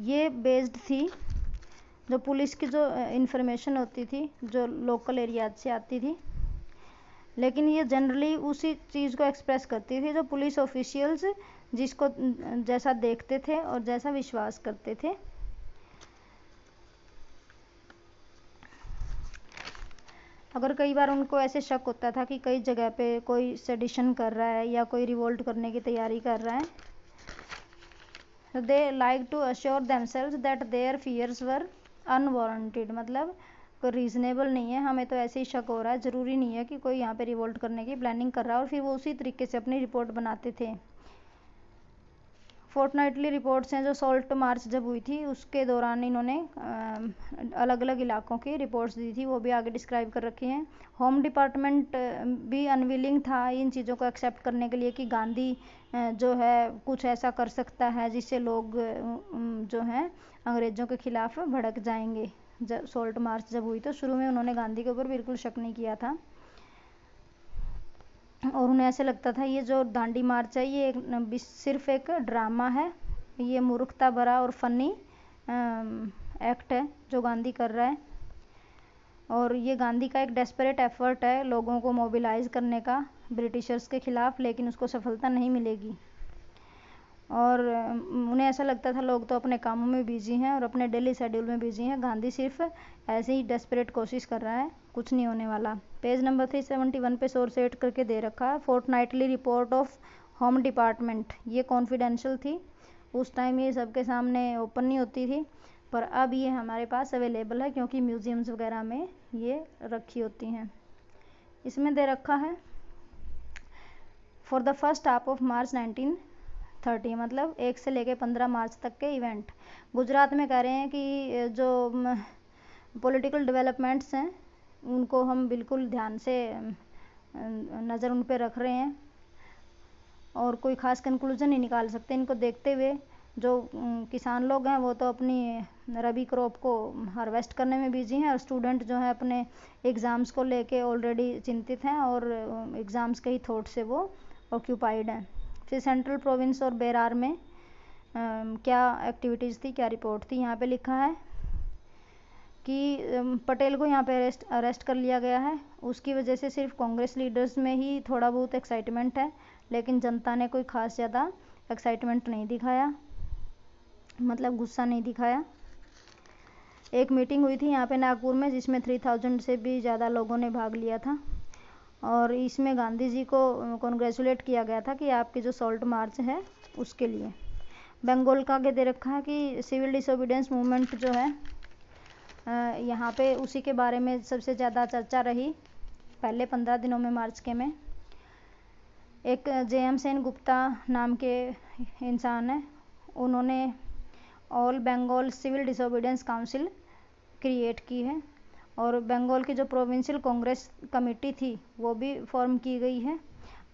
[SPEAKER 1] ये बेस्ड थी, जो पुलिस की जो इन्फॉर्मेशन होती थी जो लोकल एरिया से आती थी, लेकिन ये जनरली उसी चीज़ को एक्सप्रेस करती थी जो पुलिस ऑफिशियल्स जिसको जैसा देखते थे और जैसा विश्वास करते थे। अगर कई बार उनको ऐसे शक होता था कि कई जगह पे कोई सेडिशन कर रहा है या कोई रिवोल्ट करने की तैयारी कर रहा है, तो they like to assure themselves that their fears were unwarranted, मतलब कोई रीजनेबल नहीं है, हमें तो ऐसे ही शक हो रहा है, ज़रूरी नहीं है कि कोई यहाँ पे रिवोल्ट करने की प्लानिंग कर रहा है, और फिर वो उसी तरीके से अपनी रिपोर्ट बनाते थे। फोर्टनाइटली रिपोर्ट्स हैं जो सॉल्ट मार्च जब हुई थी उसके दौरान इन्होंने अलग अलग इलाकों की रिपोर्ट्स दी थी, वो भी आगे डिस्क्राइब कर रखी हैं। होम डिपार्टमेंट भी अनविलिंग था इन चीज़ों को एक्सेप्ट करने के लिए कि गांधी जो है कुछ ऐसा कर सकता है जिससे लोग जो हैं अंग्रेज़ों के खिलाफ भड़क जाएंगे। जब सॉल्ट मार्च जब हुई तो शुरू में उन्होंने गांधी के ऊपर बिल्कुल शक नहीं किया था, और उन्हें ऐसे लगता था ये जो दांडी मार्च है ये सिर्फ एक ड्रामा है, ये मूर्खता भरा और फनी एक्ट है जो गांधी कर रहा है। और ये गांधी का एक डेस्परेट एफर्ट है लोगों को मोबिलाइज करने का ब्रिटिशर्स के खिलाफ, लेकिन उसको सफलता नहीं मिलेगी। और उन्हें ऐसा लगता था लोग तो अपने कामों में बिजी हैं और अपने डेली शेड्यूल में बिजी हैं, गांधी सिर्फ ऐसे ही डेस्परेट कोशिश कर रहा है, कुछ नहीं होने वाला। पेज नंबर 371 पे सोर्स एड करके दे रखा है, fortnightly report of home department. ये कॉन्फिडेंशियल थी, उस टाइम ये सबके सामने ओपन नहीं होती थी, पर अब ये हमारे पास अवेलेबल है क्योंकि म्यूजियम्स वगैरह में ये रखी होती हैं। इसमें दे रखा है for the first half of March 1930, मतलब 1 से लेके 15 मार्च तक के इवेंट। गुजरात में कह रहे हैं कि जो पॉलिटिकल डेवलपमेंट्स हैं उनको हम बिल्कुल ध्यान से नज़र उन पे रख रहे हैं और कोई ख़ास कंक्लूजन नहीं निकाल सकते इनको देखते हुए। जो किसान लोग हैं वो तो अपनी रबी क्रॉप को हार्वेस्ट करने में बिजी हैं और स्टूडेंट जो है अपने एग्ज़ाम्स को लेके ऑलरेडी चिंतित हैं और एग्ज़ाम्स के ही थॉट से वो ऑक्यूपाइड हैं। फिर सेंट्रल प्रोविंस और बेरार में क्या एक्टिविटीज़ थी, क्या रिपोर्ट थी, यहाँ पे लिखा है कि पटेल को यहाँ पे अरेस्ट कर लिया गया है। उसकी वजह से सिर्फ कांग्रेस लीडर्स में ही थोड़ा बहुत एक्साइटमेंट है, लेकिन जनता ने कोई ख़ास ज़्यादा एक्साइटमेंट नहीं दिखाया, मतलब गुस्सा नहीं दिखाया। एक मीटिंग हुई थी यहाँ पे नागपुर में जिसमें 3000 से भी ज़्यादा लोगों ने भाग लिया था और इसमें गांधी जी को कॉन्ग्रेचुलेट किया गया था कि आपकी जो सॉल्ट मार्च है उसके लिए। बंगाल का आगे दे रखा है कि सिविल डिसोबीडियंस मूवमेंट जो है यहाँ पे उसी के बारे में सबसे ज़्यादा चर्चा रही पहले 15 दिनों में मार्च के में। एक JM सेन गुप्ता नाम के इंसान है, उन्होंने all Bengal civil disobedience council create की है और बंगाल की जो प्रोविंशियल कांग्रेस कमेटी थी वो भी फॉर्म की गई है।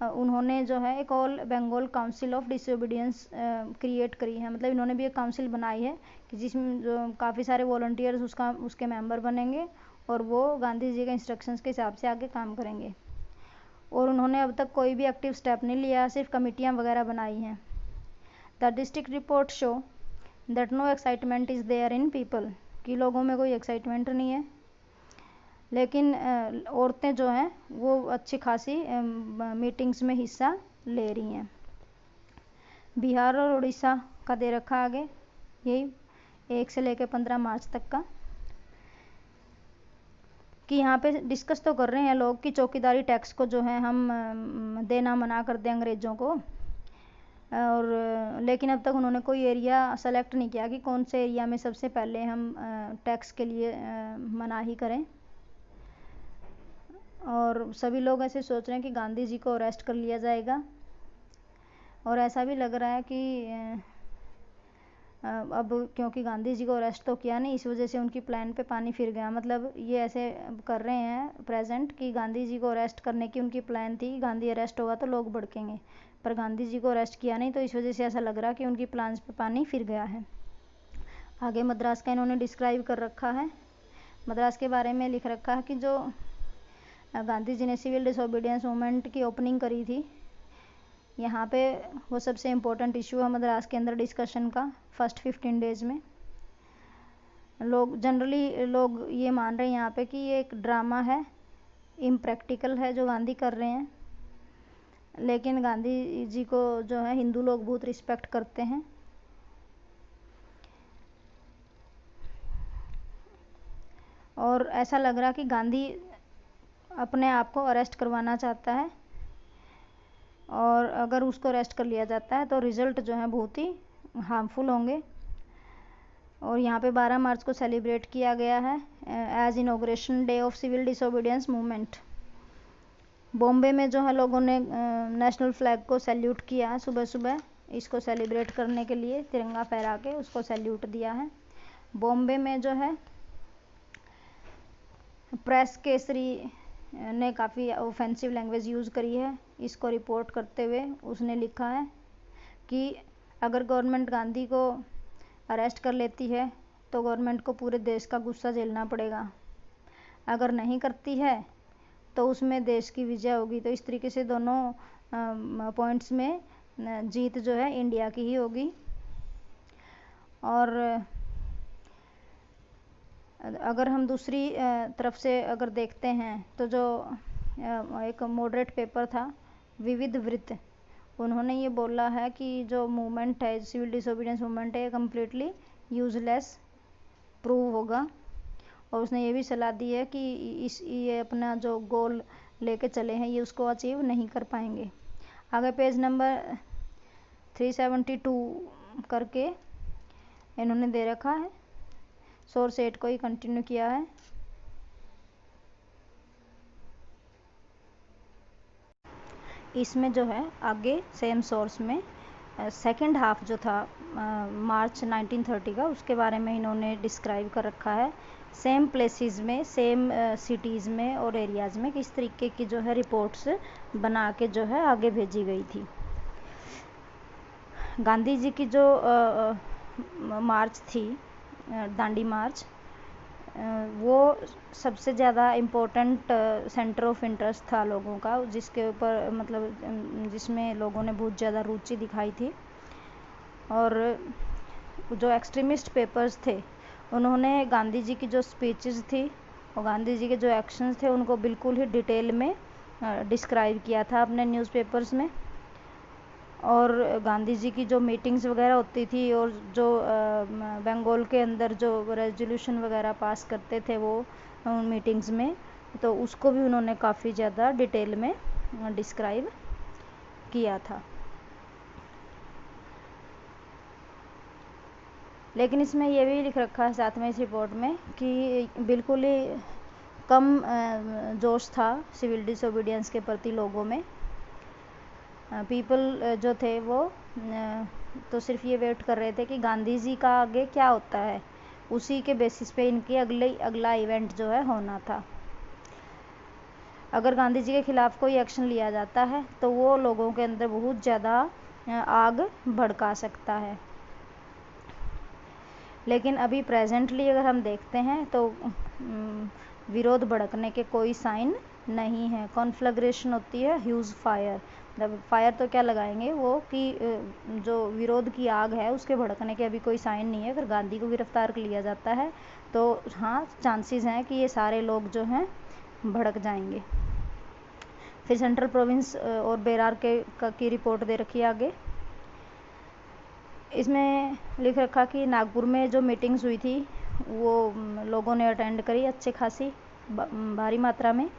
[SPEAKER 1] उन्होंने जो है एक all Bengal council of disobedience create करी है, मतलब इन्होंने भी एक काउंसिल बनाई है कि जिसमें जो काफ़ी सारे वॉलंटियर्स उसके मेंबर बनेंगे और वो गांधी जी के इंस्ट्रक्शंस के हिसाब से आगे काम करेंगे। और उन्होंने अब तक कोई भी एक्टिव स्टेप नहीं लिया, सिर्फ कमेटियाँ वगैरह बनाई हैं। The district report show that no excitement is there in people, कि लोगों में कोई एक्साइटमेंट नहीं है, लेकिन औरतें जो हैं वो अच्छी खासी मीटिंग्स में हिस्सा ले रही हैं। बिहार और उड़ीसा का दे रखा आगे, यही 1 से लेकर 15 मार्च तक का, कि यहाँ पे डिस्कस तो कर रहे हैं लोग कि चौकीदारी टैक्स को जो है हम देना मना कर दें अंग्रेज़ों को, और लेकिन अब तक उन्होंने कोई एरिया सेलेक्ट नहीं किया कि कौन से एरिया में सबसे पहले हम टैक्स के लिए मनाही करें। और सभी लोग ऐसे सोच रहे हैं कि गांधी जी को अरेस्ट कर लिया जाएगा और ऐसा भी लग रहा है कि अब क्योंकि गांधी जी को अरेस्ट तो किया नहीं, इस वजह से उनकी प्लान पे पानी फिर गया। मतलब ये ऐसे कर रहे हैं प्रेजेंट कि गांधी जी को अरेस्ट करने की उनकी प्लान थी, गांधी अरेस्ट होगा तो लोग भड़केंगे, पर गांधी जी को अरेस्ट किया नहीं, तो इस वजह से ऐसा लग रहा है कि उनकी प्लान्स पे पानी फिर गया है। आगे मद्रास का इन्होंने डिस्क्राइब कर रखा है। मद्रास के बारे में लिख रखा है कि जो गांधी जी ने सिविल डिसोबीडियंस मूवमेंट की ओपनिंग करी थी, यहाँ पे वो सबसे इम्पोर्टेंट इशू है मद्रास के अंदर डिस्कशन का। फर्स्ट 15 डेज में जनरली लोग ये मान रहे हैं यहाँ पे कि ये एक ड्रामा है, इम्प्रैक्टिकल है जो गांधी कर रहे हैं, लेकिन गांधी जी को जो है हिंदू लोग बहुत रिस्पेक्ट करते हैं। और ऐसा लग रहा कि गांधी अपने आप को अरेस्ट करवाना चाहता है और अगर उसको अरेस्ट कर लिया जाता है तो रिज़ल्ट जो है बहुत ही हार्मफुल होंगे। और यहाँ पे 12 मार्च को सेलिब्रेट किया गया है as inauguration day of civil disobedience movement. Bombay में जो है लोगों ने नेशनल फ्लैग को सैल्यूट किया है सुबह सुबह, इसको सेलिब्रेट करने के लिए तिरंगा फहरा के उसको सैल्यूट दिया है। बॉम्बे में जो है प्रेस केसरी ने काफ़ी ऑफेंसिव लैंग्वेज यूज़ करी है, इसको रिपोर्ट करते हुए उसने लिखा है कि अगर गवर्नमेंट गांधी को अरेस्ट कर लेती है तो गवर्नमेंट को पूरे देश का गुस्सा झेलना पड़ेगा, अगर नहीं करती है तो उसमें देश की विजय होगी। तो इस तरीके से दोनों पॉइंट्स में जीत जो है इंडिया की ही होगी। और अगर हम दूसरी तरफ से अगर देखते हैं तो जो एक मॉडरेट पेपर था विविध वृत्त, उन्होंने ये बोला है कि जो मूवमेंट है, सिविल डिसोबीडियंस मूवमेंट है, ये कम्प्लीटली यूजलेस प्रूव होगा। और उसने ये भी सलाह दी है कि ये अपना जो गोल लेके चले हैं ये उसको अचीव नहीं कर पाएंगे। आगे पेज नंबर 372 करके इन्होंने दे रखा है, सोर्स 8 को ही कंटिन्यू किया है। इसमें जो है आगे सेम सोर्स में सेकंड हाफ जो था मार्च 1930 का, उसके बारे में इन्होंने डिस्क्राइब कर रखा है। सेम प्लेसेस में, सेम सिटीज़ में और एरियाज़ में किस तरीके की जो है रिपोर्ट्स बना के जो है आगे भेजी गई थी। गांधी जी की जो मार्च थी, दांडी मार्च, वो सबसे ज़्यादा इम्पोर्टेंट सेंटर ऑफ इंटरेस्ट था लोगों का, जिसके ऊपर मतलब जिसमें लोगों ने बहुत ज़्यादा रुचि दिखाई थी। और जो एक्सट्रीमिस्ट पेपर्स थे उन्होंने गांधी जी की जो स्पीचेस थी और गांधी जी के जो एक्शंस थे उनको बिल्कुल ही डिटेल में डिस्क्राइब किया था अपने न्यूज़पेपर्स में। और गांधी जी की जो मीटिंग्स वगैरह होती थी और जो बंगाल के अंदर जो रेजोल्यूशन वगैरह पास करते थे वो उन मीटिंग्स में, तो उसको भी उन्होंने काफ़ी ज़्यादा डिटेल में डिस्क्राइब किया था। लेकिन इसमें ये भी लिख रखा है साथ में इस रिपोर्ट में कि बिल्कुल ही कम जोश था सिविल डिसोबीडियंस के प्रति लोगों में। पीपल जो थे वो तो सिर्फ ये वेट कर रहे थे कि गांधी जी का आगे क्या होता है, उसी के बेसिस पे इनके अगला इवेंट जो है होना था। अगर गांधी जी के खिलाफ कोई एक्शन लिया जाता है तो वो लोगों के अंदर बहुत ज़्यादा आग भड़का सकता है। लेकिन अभी प्रेजेंटली अगर हम देखते हैं तो विरोध भड़कने के कोई साइन नहीं है। कॉन्फ्लैग्रेशन होती है, ह्यूज फायर, मतलब फायर तो क्या लगाएंगे वो कि जो विरोध की आग है उसके भड़कने के अभी कोई साइन नहीं है। अगर गांधी को गिरफ्तार कर लिया जाता है तो हाँ, चांसेस हैं कि ये सारे लोग जो हैं भड़क जाएंगे। फिर सेंट्रल प्रोविंस और बेरार की रिपोर्ट दे रखी है आगे। इसमें लिख रखा कि नागपुर में जो मीटिंग्स हुई थी वो लोगों ने अटेंड करी अच्छी खासी भारी मात्रा में।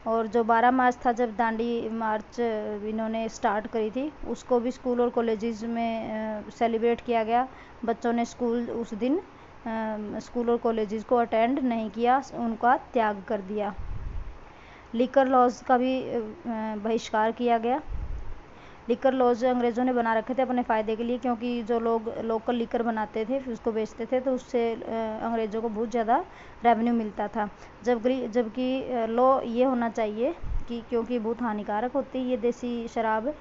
[SPEAKER 1] और जो 12 मार्च था जब दांडी मार्च इन्होंने स्टार्ट करी थी, उसको भी स्कूल और कॉलेजेस में सेलिब्रेट किया गया। बच्चों ने स्कूल उस दिन स्कूल और कॉलेजेस को अटेंड नहीं किया, उनका त्याग कर दिया। लिकर लॉज का भी बहिष्कार किया गया। लिकर लॉज अंग्रेज़ों ने बना रखे थे अपने फ़ायदे के लिए, क्योंकि जो लोग लोकल लिकर बनाते थे फिर उसको बेचते थे तो उससे अंग्रेज़ों को बहुत ज़्यादा रेवेन्यू मिलता था। जबकि लॉ ये होना चाहिए कि क्योंकि बहुत हानिकारक होती है ये देसी शराब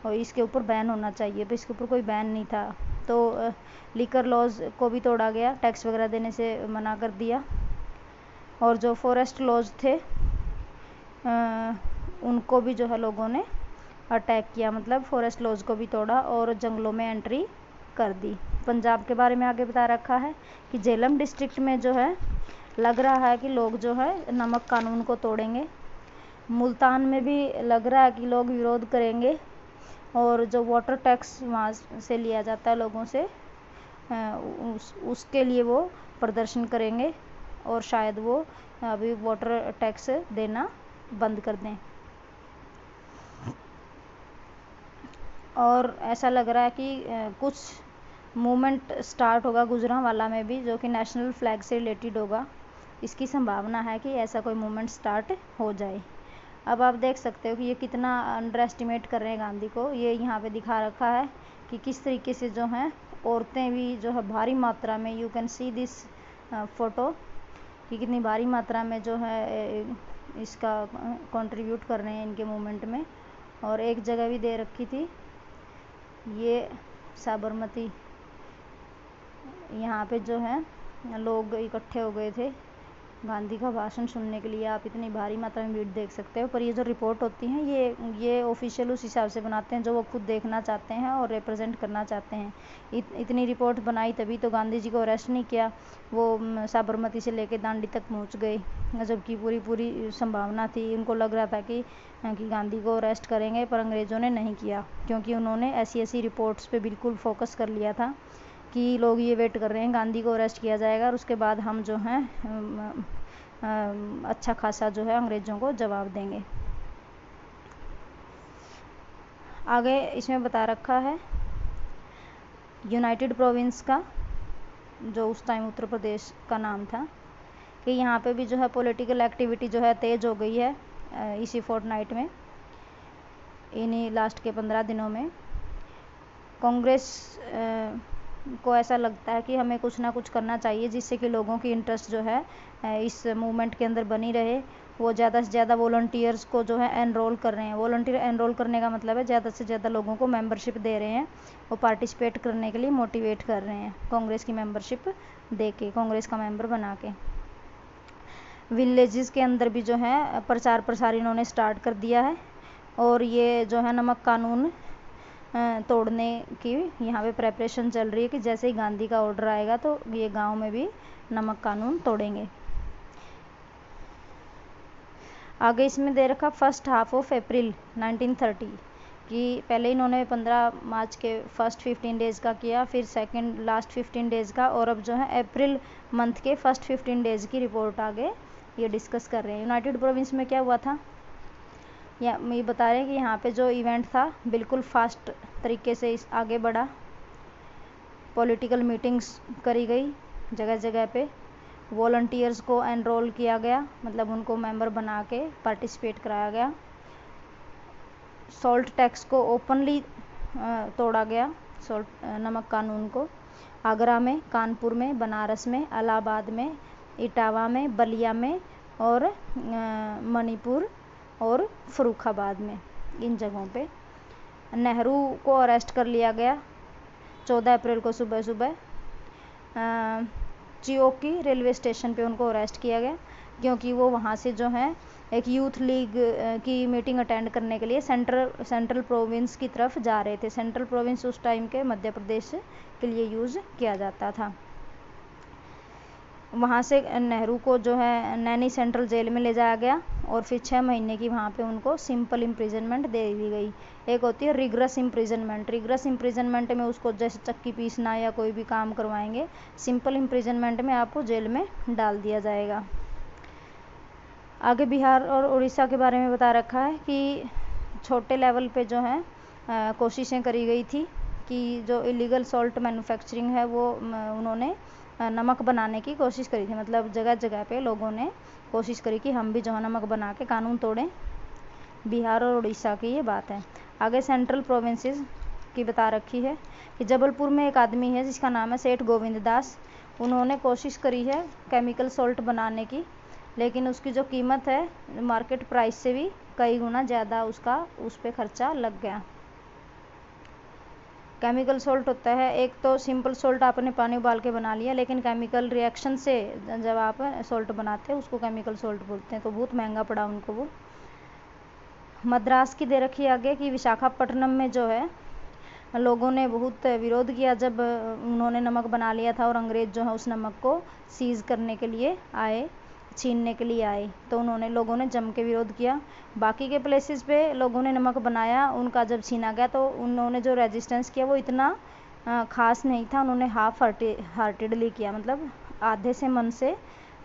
[SPEAKER 1] और इसके ऊपर बैन होना चाहिए, पर इसके ऊपर कोई बैन नहीं था। तो लिकर लॉज को भी तोड़ा गया, टैक्स वगैरह देने से मना कर दिया। और जो फॉरेस्ट लॉज थे उनको भी जो है लोगों ने अटैक किया, मतलब फॉरेस्ट लॉज को भी तोड़ा और जंगलों में एंट्री कर दी। पंजाब के बारे में आगे बता रखा है कि झेलम डिस्ट्रिक्ट में जो है लग रहा है कि लोग जो है नमक कानून को तोड़ेंगे। मुल्तान में भी लग रहा है कि लोग विरोध करेंगे और जो वाटर टैक्स वहाँ से लिया जाता है लोगों से उसके लिए वो प्रदर्शन करेंगे और शायद वो अभी वाटर टैक्स देना बंद कर दें। और ऐसा लग रहा है कि कुछ मूवमेंट स्टार्ट होगा गुजरांवाला में भी, जो कि नेशनल फ्लैग से रिलेटेड होगा। इसकी संभावना है कि ऐसा कोई मूवमेंट स्टार्ट हो जाए। अब आप देख सकते हो कि ये कितना अंडर एस्टिमेट कर रहे हैं गांधी को। ये यहाँ पे दिखा रखा है कि किस तरीके से जो हैं औरतें भी जो है भारी मात्रा में, you can see this photo, कि कितनी भारी मात्रा में जो है इसका कंट्रीब्यूट कर रहे हैं इनके मूवमेंट में। और एक जगह भी दे रखी थी, ये साबरमती, यहाँ पे जो है लोग इकट्ठे हो गए थे गांधी का भाषण सुनने के लिए आप इतनी भारी मात्रा में भीड़ देख सकते हो। पर ये जो रिपोर्ट होती है ये ऑफिशियल उस हिसाब से बनाते हैं जो वो खुद देखना चाहते हैं और रिप्रेजेंट करना चाहते हैं। इतनी रिपोर्ट बनाई तभी तो गांधी जी को अरेस्ट नहीं किया, वो साबरमती से लेकर दांडी तक पहुंच गए, जबकि पूरी संभावना थी। उनको लग रहा था कि गांधी को अरेस्ट करेंगे, पर अंग्रेज़ों ने नहीं किया, क्योंकि उन्होंने ऐसी रिपोर्ट्स पे बिल्कुल फोकस कर लिया था कि लोग ये वेट कर रहे हैं गांधी को अरेस्ट किया जाएगा और उसके बाद हम जो है अच्छा खासा जो है अंग्रेज़ों को जवाब देंगे। आगे इसमें बता रखा है यूनाइटेड प्रोविंस का, जो उस टाइम उत्तर प्रदेश का नाम था, कि यहाँ पे भी जो है पॉलिटिकल एक्टिविटी जो है तेज़ हो गई है इसी फोर्टनाइट में, इन्हीं लास्ट के 15 दिनों में। कांग्रेस को ऐसा लगता है कि हमें कुछ ना कुछ करना चाहिए जिससे कि लोगों की इंटरेस्ट जो है इस मूवमेंट के अंदर बनी रहे। वो ज़्यादा से ज़्यादा वॉलंटियर्स को जो है एनरोल कर रहे हैं। वॉलंटियर एनरोल करने का मतलब है ज़्यादा से ज़्यादा लोगों को मेंबरशिप दे रहे हैं, वो पार्टिसिपेट करने के लिए मोटिवेट कर रहे हैं कांग्रेस की मेंबरशिप दे के, कांग्रेस का मेंबर बना के। विलेजेस के अंदर भी जो है प्रचार प्रसार इन्होंने स्टार्ट कर दिया है और ये जो है नमक कानून तोड़ने की यहाँ पे प्रेपरेशन चल रही है कि जैसे ही गांधी का ऑर्डर आएगा तो ये गांव में भी नमक कानून तोड़ेंगे। आगे इसमें दे रखा फर्स्ट हाफ ऑफ अप्रैल 1930 कि पहले इन्होंने 15 मार्च के फर्स्ट 15 डेज़ का किया, फिर सेकंड लास्ट 15 डेज़ का, और अब जो है अप्रैल मंथ के फर्स्ट 15 डेज़ की रिपोर्ट आगे ये डिस्कस कर रहे हैं। यूनाइटेड प्रोविंस में क्या हुआ था, या ये बता रहे हैं कि यहाँ पे जो इवेंट था बिल्कुल फास्ट तरीके से इस आगे बढ़ा। पॉलिटिकल मीटिंग्स करी गई जगह जगह पे, वॉलंटियर्स को एनरोल किया गया, मतलब उनको मेंबर बना के पार्टिसिपेट कराया गया। सॉल्ट टैक्स को ओपनली तोड़ा गया, सॉल्ट नमक कानून को। आगरा में, कानपुर में, बनारस में, इलाहाबाद में, इटावा में, बलिया में और मणिपुर और फर्रुखाबाद में, इन जगहों पे नेहरू को अरेस्ट कर लिया गया 14 अप्रैल को सुबह सुबह। चियोकी रेलवे स्टेशन पे उनको अरेस्ट किया गया क्योंकि वो वहाँ से जो है एक यूथ लीग की मीटिंग अटेंड करने के लिए सेंट्रल प्रोविंस की तरफ जा रहे थे। सेंट्रल प्रोविंस उस टाइम के मध्य प्रदेश के लिए यूज़ किया जाता था। वहाँ से नेहरू को जो है नैनी सेंट्रल जेल में ले जाया गया और फिर 6 महीने की वहाँ पे उनको सिंपल इम्प्रिजनमेंट दे दी गई। एक होती है रिग्रेस इम्प्रिजनमेंट। रिग्रेस इम्प्रिजनमेंट में उसको जैसे चक्की पीसना या कोई भी काम करवाएंगे। सिंपल इम्प्रिजनमेंट में आपको जेल में डाल दिया जाएगा। आगे बिहार और उड़ीसा के बारे में बता रखा है कि छोटे लेवल पे जो है कोशिशें करी गई थी कि जो इलीगल सॉल्ट मैन्युफैक्चरिंग है वो उन्होंने नमक बनाने की कोशिश करी थी। मतलब जगह जगह पे लोगों ने कोशिश करी कि हम भी जो है नमक बना के कानून तोड़ें। बिहार और उड़ीसा की ये बात है। आगे सेंट्रल प्रोविंसेस की बता रखी है कि जबलपुर में एक आदमी है जिसका नाम है सेठ गोविंद दास। उन्होंने कोशिश करी है केमिकल सॉल्ट बनाने की, लेकिन उसकी जो कीमत है मार्केट प्राइस से भी कई गुना ज़्यादा उसका उस पर खर्चा लग गया। केमिकल सॉल्ट होता है, एक तो सिंपल सॉल्ट आपने पानी उबाल के बना लिया, लेकिन केमिकल रिएक्शन से जब आप सॉल्ट बनाते हैं उसको केमिकल सॉल्ट बोलते हैं, तो बहुत महंगा पड़ा उनको वो। मद्रास की दे रखी आगे कि विशाखापट्टनम में जो है लोगों ने बहुत विरोध किया जब उन्होंने नमक बना लिया था और अंग्रेज़ जो है उस नमक को सीज़ करने के लिए आए, छीनने के लिए आए, तो लोगों ने जम के विरोध किया। बाकी के प्लेसेस पे लोगों ने नमक बनाया, उनका जब छीना गया तो उन्होंने जो रेजिस्टेंस किया वो इतना ख़ास नहीं था। उन्होंने हाफ हार्टेडली किया, मतलब आधे से मन से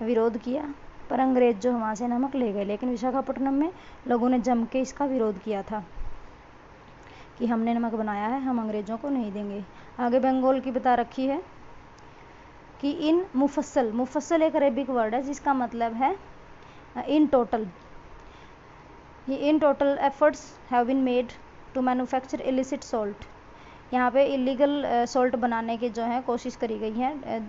[SPEAKER 1] विरोध किया, पर अंग्रेज़ जो वहाँ से नमक ले गए। लेकिन विशाखापट्टनम में लोगों ने जम के इसका विरोध किया था कि हमने नमक बनाया है, हम अंग्रेज़ों को नहीं देंगे। आगे बंगाल की बता रखी है कि इन मुफस्सल एक अरेबिक वर्ड है जिसका मतलब है इन टोटल। ये in total efforts have been made to manufacture illicit salt. यहाँ पे इलीगल सॉल्ट बनाने की जो है कोशिश करी गई है।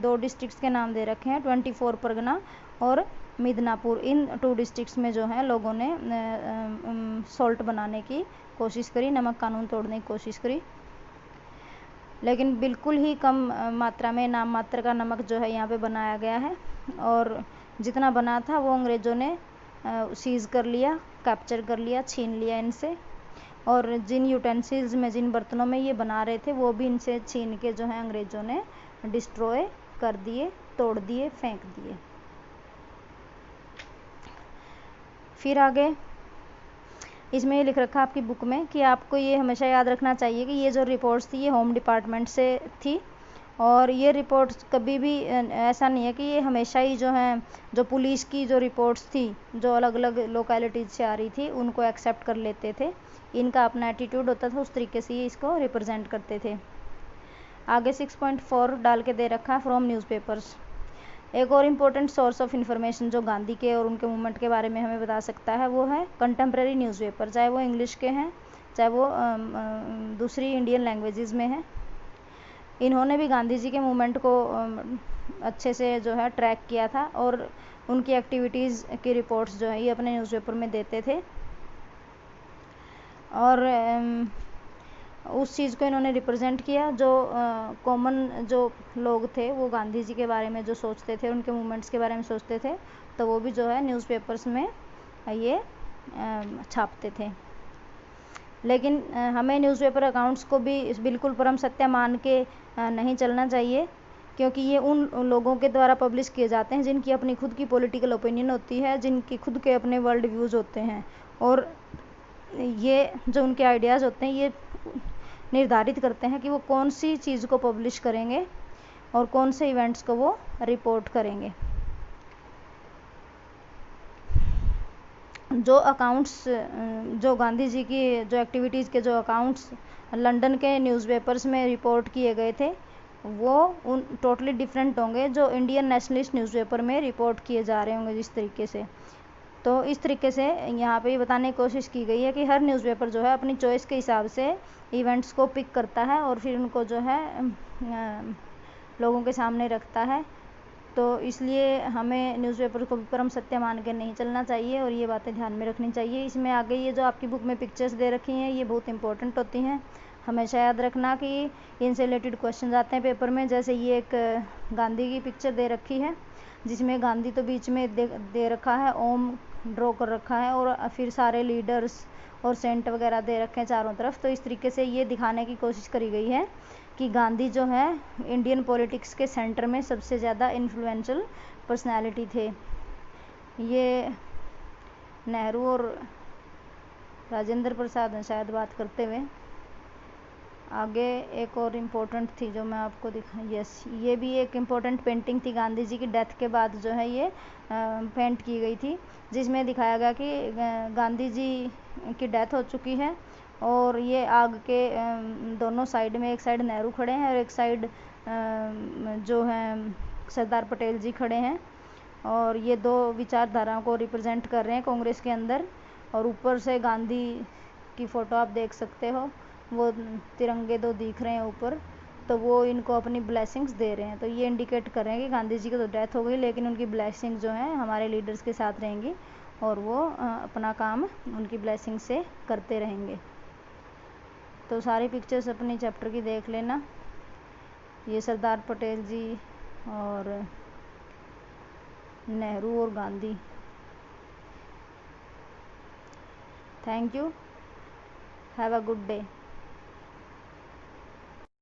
[SPEAKER 1] 2 डिस्ट्रिक्ट्स के नाम दे रखे हैं, 24 परगना और मिदनापुर। इन 2 डिस्ट्रिक्ट्स में जो है लोगों ने सॉल्ट बनाने की कोशिश करी, नमक कानून तोड़ने की कोशिश करी, लेकिन बिल्कुल ही कम मात्रा में नाम मात्र का नमक जो है यहाँ पे बनाया गया है। और जितना बना था वो अंग्रेज़ों ने सीज़ कर लिया, कैप्चर कर लिया, छीन लिया इनसे। और जिन यूटेंसिल्स में, जिन बर्तनों में ये बना रहे थे, वो भी इनसे छीन के जो है अंग्रेज़ों ने डिस्ट्रॉय कर दिए, तोड़ दिए, फेंक दिए। फिर आगे इसमें ये लिख रखा है आपकी बुक में कि आपको ये हमेशा याद रखना चाहिए कि ये जो रिपोर्ट्स थी ये होम डिपार्टमेंट से थी, और ये रिपोर्ट्स कभी भी ऐसा नहीं है कि ये हमेशा ही जो है, जो पुलिस की जो रिपोर्ट्स थी जो अलग अलग लोकेलिटीज से आ रही थी उनको एक्सेप्ट कर लेते थे। इनका अपना एटीट्यूड होता था, उस तरीके से ये इसको रिप्रेजेंट करते थे। आगे 6.4 डाल के दे रखा है फ्रॉम न्यूज़पेपर्स। एक और इम्पोर्टेंट सोर्स ऑफ इंफॉर्मेशन जो गांधी के और उनके मूवमेंट के बारे में हमें बता सकता है वो है कंटेम्प्रेरी न्यूज़पेपर, चाहे वो इंग्लिश के हैं चाहे वो दूसरी इंडियन लैंग्वेजेस में है। इन्होंने भी गांधी जी के मूवमेंट को अच्छे से जो है ट्रैक किया था, और उनकी एक्टिविटीज़ की रिपोर्ट्स जो है ये अपने न्यूज़पेपर में देते थे, और उस चीज़ को इन्होंने रिप्रेजेंट किया। जो कॉमन जो लोग थे वो गांधी जी के बारे में जो सोचते थे, उनके मूवमेंट्स के बारे में सोचते थे, तो वो भी जो है न्यूज़पेपर्स में ये छापते थे। लेकिन हमें न्यूज़पेपर अकाउंट्स को भी बिल्कुल परम सत्य मान के नहीं चलना चाहिए, क्योंकि ये उन लोगों के द्वारा पब्लिश किए जाते हैं जिनकी अपनी खुद की पॉलिटिकल ओपिनियन होती है, जिनकी खुद के अपने वर्ल्ड व्यूज़ होते हैं, और ये जो उनके आइडियाज़ होते हैं ये निर्धारित करते हैं कि वो कौन सी चीज़ को पब्लिश करेंगे और कौन से इवेंट्स को वो रिपोर्ट करेंगे। जो अकाउंट्स, जो गांधी जी की जो एक्टिविटीज़ के जो अकाउंट्स लंदन के न्यूज़पेपर्स में रिपोर्ट किए गए थे वो उन टोटली डिफरेंट होंगे जो इंडियन नेशनलिस्ट न्यूज़पेपर में रिपोर्ट किए जा रहे होंगे जिस तरीके से। तो इस तरीके से यहाँ पे ये बताने की कोशिश की गई है कि हर न्यूज़पेपर जो है अपनी चॉइस के हिसाब से इवेंट्स को पिक करता है और फिर उनको जो है लोगों के सामने रखता है। तो इसलिए हमें न्यूज़पेपर को भी परम सत्य मान के नहीं चलना चाहिए, और ये बातें ध्यान में रखनी चाहिए। इसमें आगे ये जो आपकी बुक में पिक्चर्स दे रखी हैं ये बहुत इंपॉर्टेंट होती हैं, हमेशा याद रखना कि इनसे रिलेटेड क्वेश्चन आते हैं पेपर में। जैसे ये एक गांधी की पिक्चर दे रखी है जिसमें गांधी तो बीच में दे रखा है, ओम ड्रॉ कर रखा है, और फिर सारे लीडर्स और सेंट वगैरह दे रखे हैं चारों तरफ। तो इस तरीके से ये दिखाने की कोशिश करी गई है कि गांधी जो है इंडियन पॉलिटिक्स के सेंटर में सबसे ज़्यादा इन्फ्लुएंशियल पर्सनालिटी थे। ये नेहरू और राजेंद्र प्रसाद शायद बात करते हुए। आगे एक और इम्पोर्टेंट थी जो मैं आपको दिखा, यस, ये भी एक इम्पोर्टेंट पेंटिंग थी गांधी जी की डेथ के बाद जो है ये पेंट की गई थी, जिसमें दिखाया गया कि गांधी जी की डेथ हो चुकी है और ये आग के दोनों साइड में, एक साइड नेहरू खड़े हैं और एक साइड जो है सरदार पटेल जी खड़े हैं, और ये दो विचारधाराओं को रिप्रेजेंट कर रहे हैं कांग्रेस के अंदर। और ऊपर से गांधी की फ़ोटो आप देख सकते हो, वो तिरंगे दो दिख रहे हैं ऊपर, तो वो इनको अपनी ब्लेसिंग्स दे रहे हैं। तो ये इंडिकेट कर रहे हैं कि गांधी जी की तो डेथ हो गई लेकिन उनकी ब्लेसिंग जो है हमारे लीडर्स के साथ रहेंगी और वो अपना काम उनकी ब्लेसिंग से करते रहेंगे। तो सारी पिक्चर्स अपनी चैप्टर की देख लेना। ये सरदार पटेल जी और नेहरू और Gandhi. Thank you, have a good day.